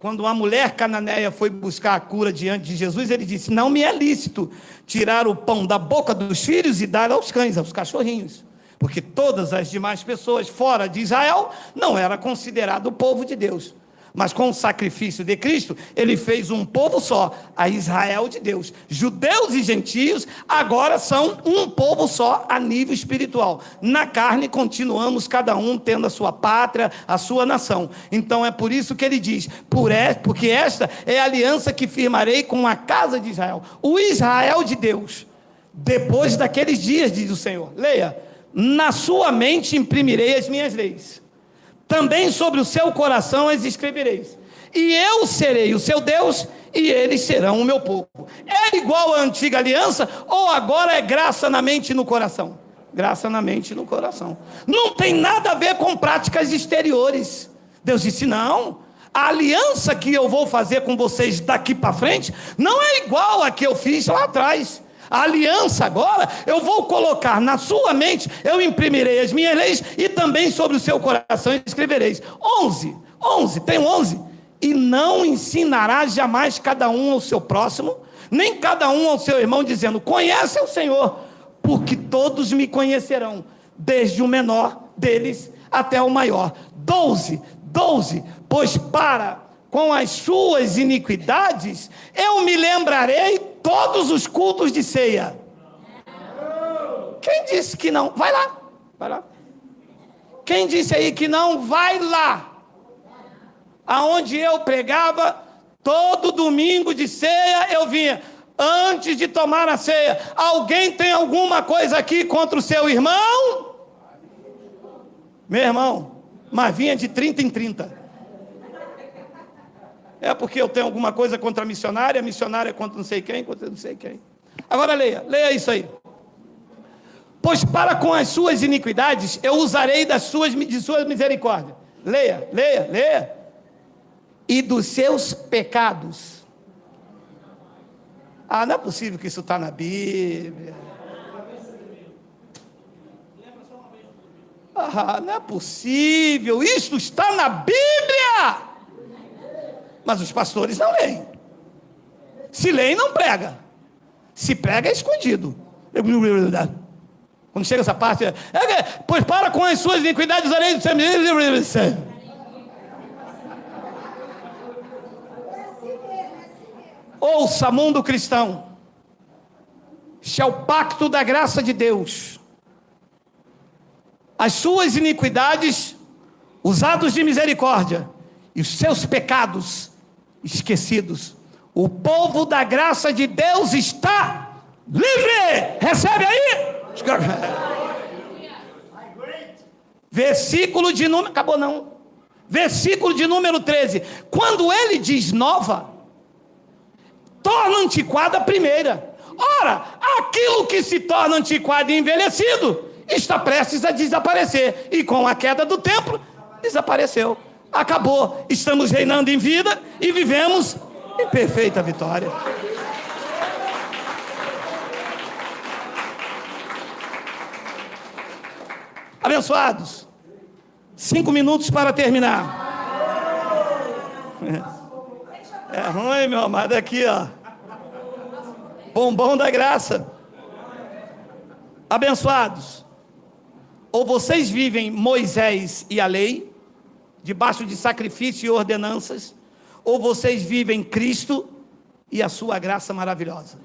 Quando uma mulher cananeia foi buscar a cura diante de Jesus, ele disse, não me é lícito tirar o pão da boca dos filhos e dar aos cães, aos cachorrinhos. Porque todas as demais pessoas fora de Israel não era considerado o povo de Deus. Mas com o sacrifício de Cristo, ele fez um povo só, a Israel de Deus. Judeus e gentios agora são um povo só a nível espiritual. Na carne continuamos cada um tendo a sua pátria, a sua nação. Então é por isso que ele diz, porque esta é a aliança que firmarei com a casa de Israel. O Israel de Deus, depois daqueles dias, diz o Senhor. Leia, na sua mente imprimirei as minhas leis. Também sobre o seu coração as escrevereis. E eu serei o seu Deus, e eles serão o meu povo. É igual à antiga aliança, ou agora é graça na mente e no coração? Graça na mente e no coração. Não tem nada a ver com práticas exteriores. Deus disse, não, A aliança que eu vou fazer com vocês daqui para frente não é igual a que eu fiz lá atrás. A aliança agora eu vou colocar na sua mente, eu imprimirei as minhas leis e também sobre o seu coração escrevereis. 11, tem 11. E não ensinará jamais cada um ao seu próximo, nem cada um ao seu irmão, dizendo: conhece o Senhor, porque todos me conhecerão, desde o menor deles até o maior. 12, pois para com as suas iniquidades eu me lembrarei todos os cultos de ceia. Quem disse que não? Vai lá. Quem disse aí que não? Vai lá. Aonde eu pregava, todo domingo de ceia eu vinha, antes de tomar a ceia. Alguém tem alguma coisa aqui contra o seu irmão? Meu irmão, mas vinha de 30 em 30. É porque eu tenho alguma coisa contra a missionária contra não sei quem, Agora leia isso aí. Pois para com as suas iniquidades eu usarei de sua misericórdia. Leia. E dos seus pecados. Não é possível que isso está na Bíblia. Não é possível, isso está na Bíblia. Mas os pastores não leem. Se leem, não prega. Se prega, é escondido. Quando chega essa parte, pois para com as suas iniquidades usarei do seu... Ouça, mundo cristão, este é o pacto da graça de Deus. As suas iniquidades usados de misericórdia e os seus pecados esquecidos. O povo da graça de Deus está livre. Recebe aí. Versículo de número... Acabou não. Versículo de número 13. Quando ele diz nova, torna antiquada a primeira. Ora, aquilo que se torna antiquado e envelhecido está prestes a desaparecer. E com a queda do templo, desapareceu. Acabou. Estamos reinando em vida e vivemos em perfeita vitória. Abençoados. 5 minutos para terminar. É ruim, meu amado, aqui, ó. Bombom da graça. Abençoados. Ou vocês vivem Moisés e a lei, debaixo de sacrifício e ordenanças, ou vocês vivem Cristo e a sua graça maravilhosa.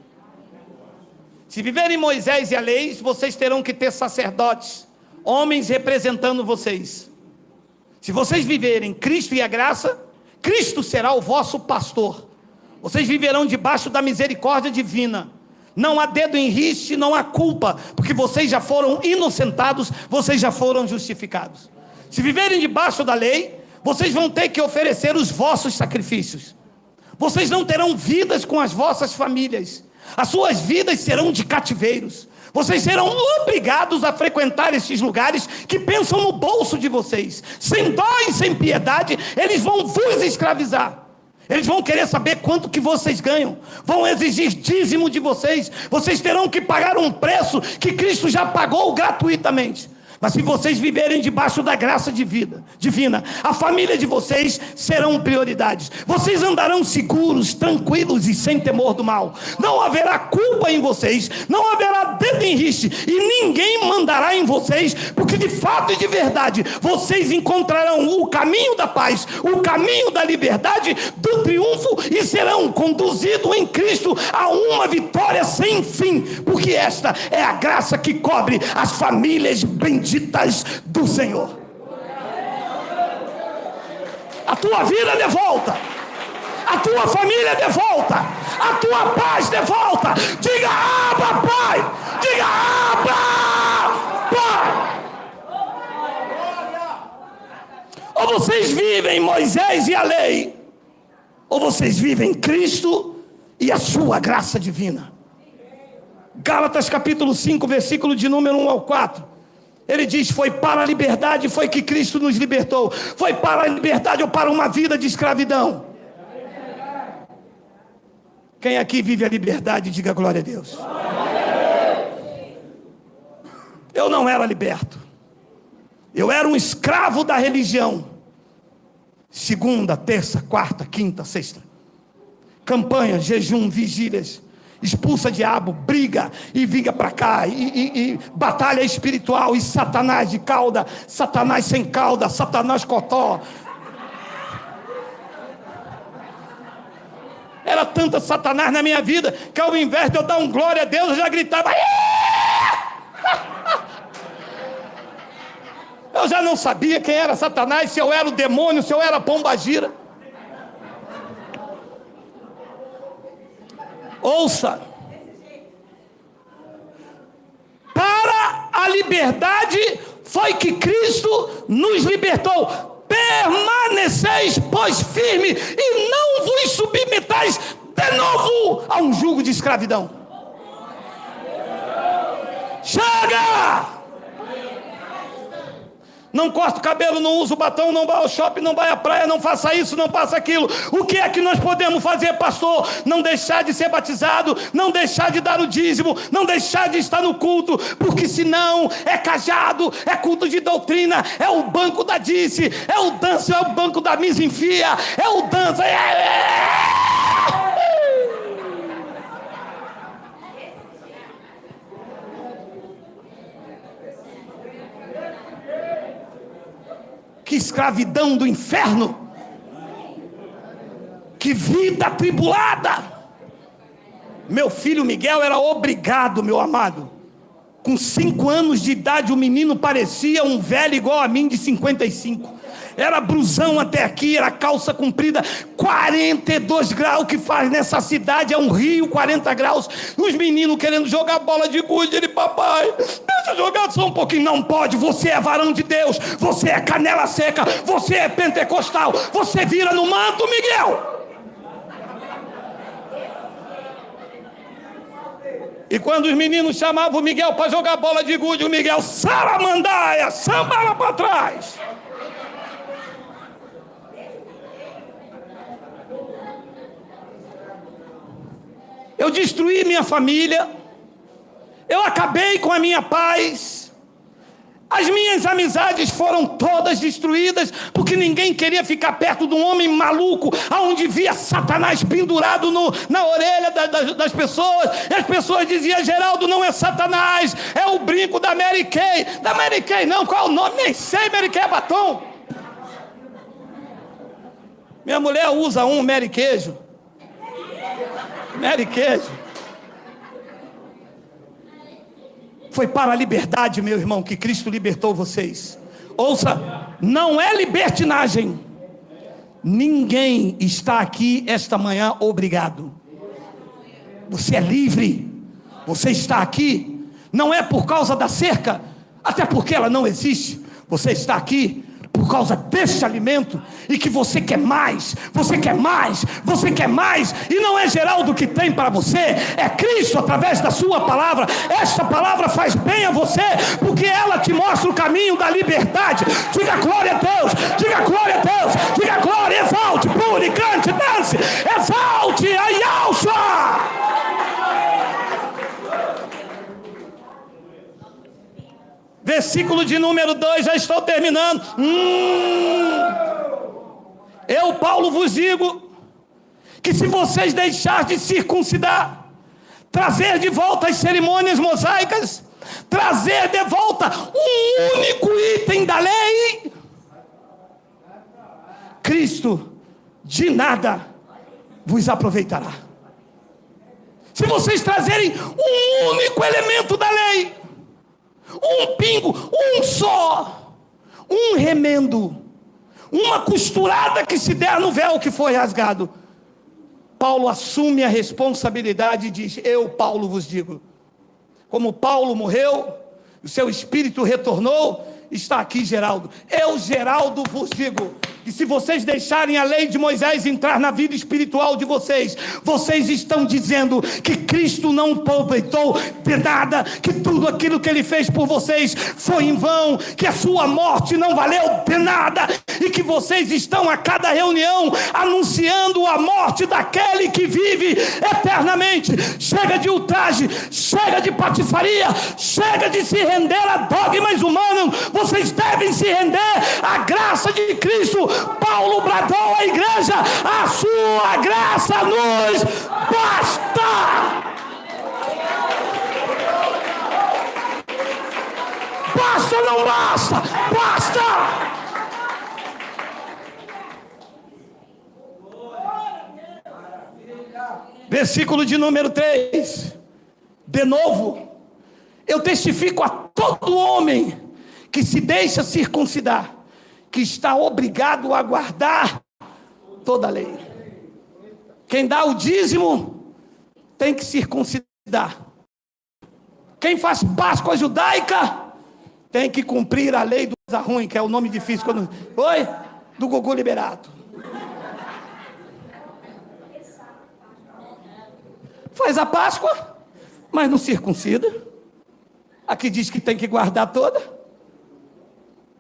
Se viverem Moisés e a lei, vocês terão que ter sacerdotes, homens representando vocês. Se vocês viverem Cristo e a graça, Cristo será o vosso pastor. Vocês viverão debaixo da misericórdia divina. Não há dedo em riste, não há culpa, porque vocês já foram inocentados, vocês já foram justificados. Se viverem debaixo da lei, vocês vão ter que oferecer os vossos sacrifícios. Vocês não terão vidas com as vossas famílias. As suas vidas serão de cativeiros. Vocês serão obrigados a frequentar esses lugares que pensam no bolso de vocês. Sem dó e sem piedade, eles vão vos escravizar. Eles vão querer saber quanto que vocês ganham. Vão exigir dízimo de vocês. Vocês terão que pagar um preço que Cristo já pagou gratuitamente. Mas se vocês viverem debaixo da graça divina, a família de vocês serão prioridades. Vocês andarão seguros, tranquilos e sem temor do mal. Não haverá culpa em vocês, não haverá dedo em riste, e ninguém mandará em vocês, porque de fato e de verdade, vocês encontrarão o caminho da paz, o caminho da liberdade, do triunfo, e serão conduzidos em Cristo a uma vitória sem fim, porque esta é a graça que cobre as famílias benditas do Senhor. A tua vida de volta, a tua família de volta, a tua paz de volta. Diga Abba, Pai. Diga Abba, Pai. Ou vocês vivem Moisés e a lei, ou vocês vivem Cristo e a sua graça divina. Gálatas capítulo 5, versículo de número 1 ao 4. Ele diz: foi para a liberdade, foi que Cristo nos libertou. Foi para a liberdade ou para uma vida de escravidão? Quem aqui vive a liberdade, diga glória a Deus. Eu não era liberto. Eu era um escravo da religião. Segunda, terça, quarta, quinta, sexta. Campanha, jejum, vigílias. Expulsa diabo, briga e vinga para cá, e batalha espiritual, e Satanás de cauda, Satanás sem cauda, Satanás cotó. Era tanta Satanás na minha que ao invés de eu dar um glória a Deus, eu já gritava. Eu já não sabia quem era Satanás, se eu era o demônio, se eu era a pombagira. Ouça. Para a liberdade foi que Cristo nos libertou. Permaneceis, pois, firme, e não vos submetais de novo a um jugo de escravidão. Chega! Não corta o cabelo, não usa o batom, não vai ao shopping, não vai à praia, não faça isso, não faça aquilo. O que é que nós podemos fazer, pastor? Não deixar de ser batizado, não deixar de dar o dízimo, não deixar de estar no culto, porque senão é cajado, é culto de doutrina, é o banco da Dice, é o dança, é o banco da misenfia, é o dança. Que escravidão do inferno, que vida atribulada. Meu filho Miguel era obrigado, meu amado, com 5 anos de idade o menino parecia um velho igual a mim de 55, era brusão até aqui, era calça comprida, 42 graus, que faz nessa cidade, é um rio, 40 graus, os meninos querendo jogar bola de gude, ele, papai, deixa eu jogar só um pouquinho. Não pode, você é varão de Deus, você é canela seca, você é pentecostal, você vira no manto, Miguel. E quando os meninos chamavam o Miguel para jogar bola de gude, o Miguel, saramandaia, sambava para trás. Eu destruí minha família, eu acabei com a minha paz, as minhas amizades foram todas destruídas, porque ninguém queria ficar perto de um homem maluco, aonde via Satanás pendurado na orelha das pessoas, e as pessoas diziam: Geraldo, não é Satanás, é o brinco da Mary Kay. Da Mary Kay não, qual é o nome? Nem sei, Mary Kay é batom. Minha mulher usa um Mary Queijo. Mary Queijo. Foi para a liberdade, meu irmão, que Cristo libertou vocês. Ouça, não é libertinagem. Ninguém está aqui esta manhã obrigado. Você é livre. Você está aqui, não é por causa da cerca, até porque ela não existe. Você está aqui por causa deste alimento, e que você quer mais, você quer mais, você quer mais, e não é Geraldo que tem para você, é Cristo através da sua palavra. Esta palavra faz bem a você, porque ela te mostra o caminho da liberdade. Diga glória a Deus, diga glória a Deus, diga glória, exalte, pule, cante, dance, exalte, ai, alça. Versículo de número 2, já estou terminando. Eu, Paulo, vos digo que se vocês deixarem de circuncidar, trazer de volta as cerimônias mosaicas, trazer de volta um único item da lei, Cristo de nada vos aproveitará. Se vocês trazerem um único elemento da lei, um pingo, um só, um remendo, uma costurada que se der no véu que foi rasgado, Paulo assume a responsabilidade e diz: eu, Paulo, vos digo. Como Paulo morreu, o seu espírito retornou, está aqui Geraldo. Eu, Geraldo, vos digo que se vocês deixarem a lei de Moisés entrar na vida espiritual de vocês, vocês estão dizendo que Cristo não aproveitou de nada, que tudo aquilo que Ele fez por vocês foi em vão, que a sua morte não valeu de nada, e que vocês estão a cada reunião anunciando a morte daquele que vive eternamente. Chega de ultraje, chega de patifaria, chega de se render a dogmas humanos. Vocês devem se render à graça de Cristo. Paulo bradou à igreja: a sua graça nos basta. Basta ou não basta? Basta! Versículo de número 3. De novo, eu testifico a todo homem que se deixa circuncidar, que está obrigado a guardar toda a lei. Quem dá o dízimo tem que circuncidar. Quem faz Páscoa judaica tem que cumprir a lei do ruim, que é o nome difícil. Oi? Do Gugu Liberato. Faz a Páscoa, mas não circuncida. Aqui diz que tem que guardar toda.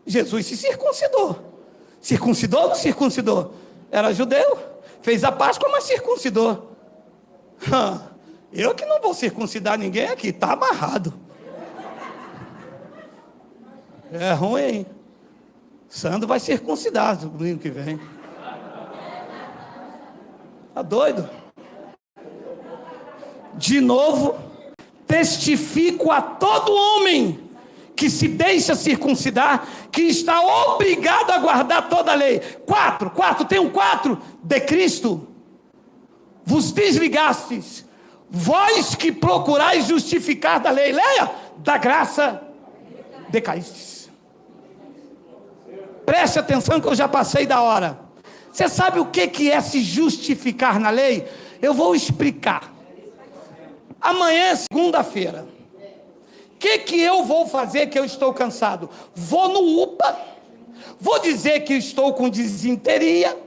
Jesus se circuncidou. Circuncidou ou não circuncidou? Era judeu, fez a Páscoa, mas circuncidou. Eu que não vou circuncidar ninguém aqui, está amarrado. É ruim. Sandro vai circuncidar no domingo que vem. Tá doido? De novo, testifico a todo homem que se deixa circuncidar, que está obrigado a guardar toda a lei. 4, tem um 4. De Cristo vos desligastes, vós que procurais justificar da lei. Leia: da graça decaístes. Preste atenção que eu já passei da hora. Você sabe o que é se justificar na lei? Eu vou explicar. Amanhã é segunda-feira. O que eu vou fazer que eu estou cansado? Vou no UPA, vou dizer que estou com disenteria,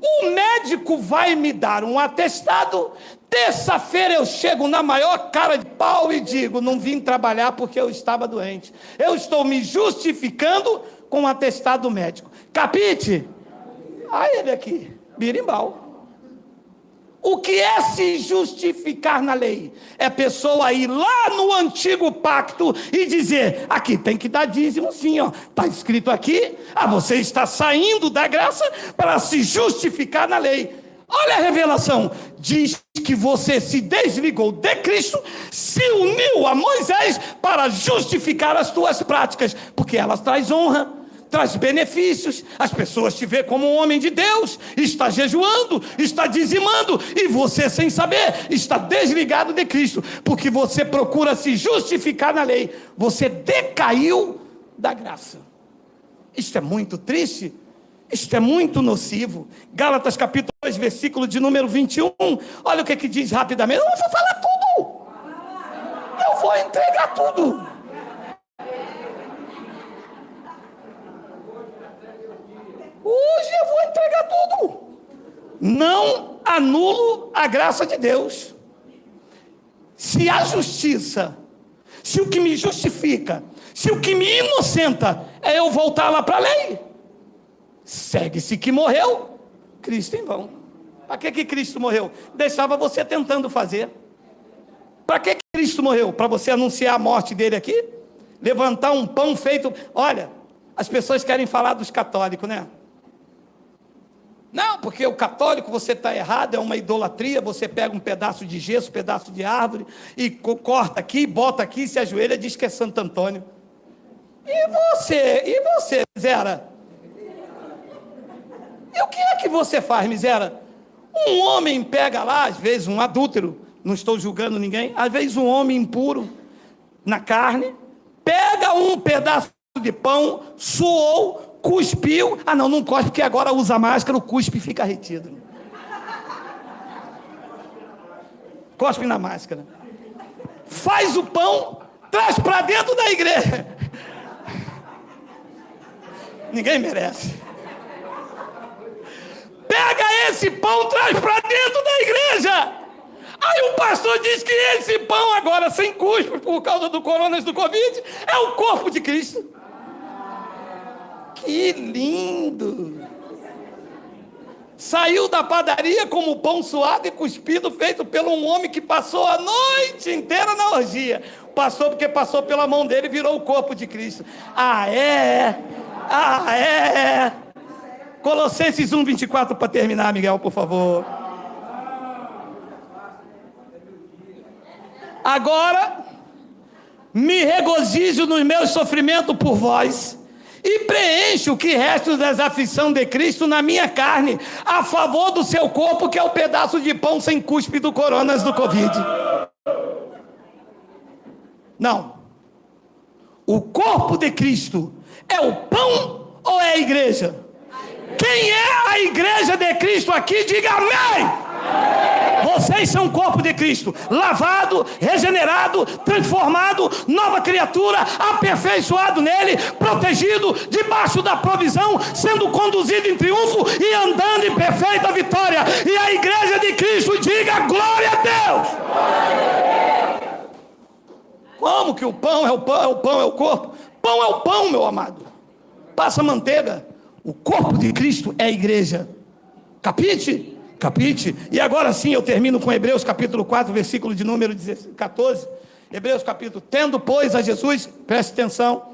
o médico vai me dar um atestado, terça-feira eu chego na maior cara de pau e digo: não vim trabalhar porque eu estava doente. Eu estou me justificando com um atestado médico. Capite? Ele aqui, birimbau. O que é se justificar na lei? É a pessoa ir lá no antigo pacto e dizer: aqui tem que dar dízimo sim, ó. Está escrito aqui, você está saindo da graça para se justificar na lei. Olha a revelação, diz que você se desligou de Cristo, se uniu a Moisés para justificar as tuas práticas, porque elas traz honra, traz benefícios. As pessoas te vê como um homem de Deus, está jejuando, está dizimando, e você, sem saber, está desligado de Cristo, porque você procura se justificar na lei. Você decaiu da graça. Isto é muito triste, isto é muito nocivo. Gálatas capítulo 2, versículo de número 21, olha o que diz rapidamente. Eu vou falar tudo, eu vou entregar tudo. Hoje eu vou entregar tudo. Não anulo a graça de Deus. Se a justiça, se o que me justifica, se o que me inocenta é eu voltar lá para a lei, segue-se que morreu Cristo em vão. Para que Cristo morreu? Deixava você tentando fazer. Para que Cristo morreu? Para você anunciar a morte dele aqui? Levantar um pão feito... Olha, as pessoas querem falar dos católicos, né? Não, porque o católico, você está errado, é uma idolatria. Você pega um pedaço de gesso, um pedaço de árvore, e corta aqui, bota aqui, se ajoelha, diz que é Santo Antônio. E você, Zera? E o que é que você faz, miséria? Um homem pega lá, às vezes um adúltero, não estou julgando ninguém, às vezes um homem impuro, na carne, pega um pedaço de pão, suou, cuspiu, não cospe, porque agora usa máscara, o cuspe fica retido. Cospe na máscara. Faz o pão, traz para dentro da igreja. Ninguém merece. Pega esse pão, traz para dentro da igreja. Aí o pastor diz que esse pão agora, sem cuspe, por causa do coronavírus do Covid, é o corpo de Cristo. Que lindo! Saiu da padaria como pão suado e cuspido, feito por um homem que passou a noite inteira na orgia. Passou porque passou pela mão dele e virou o corpo de Cristo. Ah, é? Ah, é? Colossenses 1:24 para terminar, Miguel, por favor. Agora, me regozijo nos meus sofrimentos por vós, e preencho o que resta das aflições de Cristo na minha carne, a favor do seu corpo, que é o pedaço de pão sem cuspe do coronas do Covid. Não. O corpo de Cristo é o pão ou é a igreja? Quem é a igreja de Cristo aqui? Diga amém! Vocês são o corpo de Cristo, lavado, regenerado, transformado, nova criatura, aperfeiçoado nele, protegido, debaixo da provisão, sendo conduzido em triunfo e andando em perfeita vitória. E a igreja de Cristo diga glória a Deus! Como que o pão é o pão, é o pão, é o corpo? Pão é o pão, meu amado. Passa manteiga. O corpo de Cristo é a igreja. Capite? Capite? E agora sim eu termino com Hebreus capítulo 4, versículo de número 14. Hebreus capítulo, tendo pois a Jesus, preste atenção,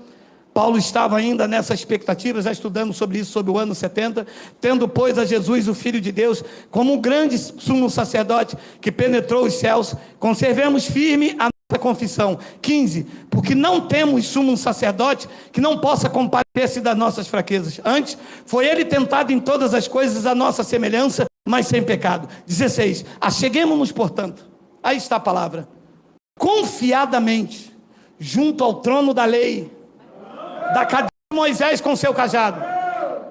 Paulo estava ainda nessa expectativa, já estudando sobre isso, sobre o ano 70, tendo pois a Jesus, o Filho de Deus, como um grande sumo sacerdote que penetrou os céus, conservemos firme a nossa confissão. 15, porque não temos sumo sacerdote que não possa compadecer-se das nossas fraquezas. Antes, foi ele tentado em todas as coisas à nossa semelhança, mas sem pecado. 16, acheguemo-nos, portanto, aí está a palavra, confiadamente, junto ao trono da lei, da cadeira de Moisés com seu cajado.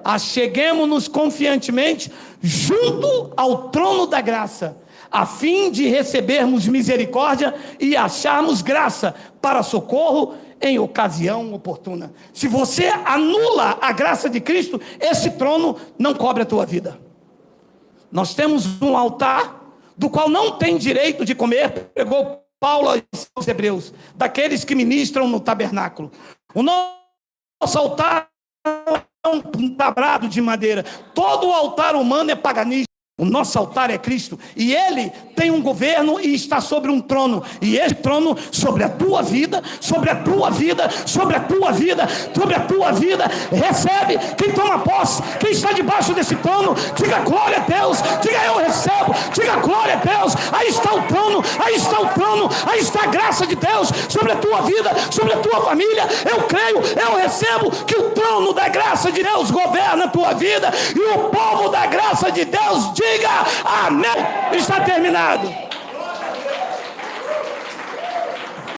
Acheguemo-nos confiantemente, junto ao trono da graça, a fim de recebermos misericórdia e acharmos graça para socorro em ocasião oportuna. Se você anula a graça de Cristo, esse trono não cobre a tua vida. Nós temos um altar do qual não tem direito de comer, pregou Paulo aos Hebreus, daqueles que ministram no tabernáculo. O nosso altar é um tabrado de madeira. Todo o altar humano é paganismo. O nosso altar é Cristo, e Ele tem um governo e está sobre um trono, e esse trono sobre a tua vida, sobre a tua vida, sobre a tua vida, sobre a tua vida, recebe. Quem toma posse, quem está debaixo desse trono, diga glória a Deus, diga eu recebo, diga glória a Deus. Aí está o trono, aí está o trono, aí está a graça de Deus sobre a tua vida, sobre a tua família. Eu creio, eu recebo que o trono da graça de Deus governa a tua vida, e o povo da graça de Deus diga amém. Está terminado.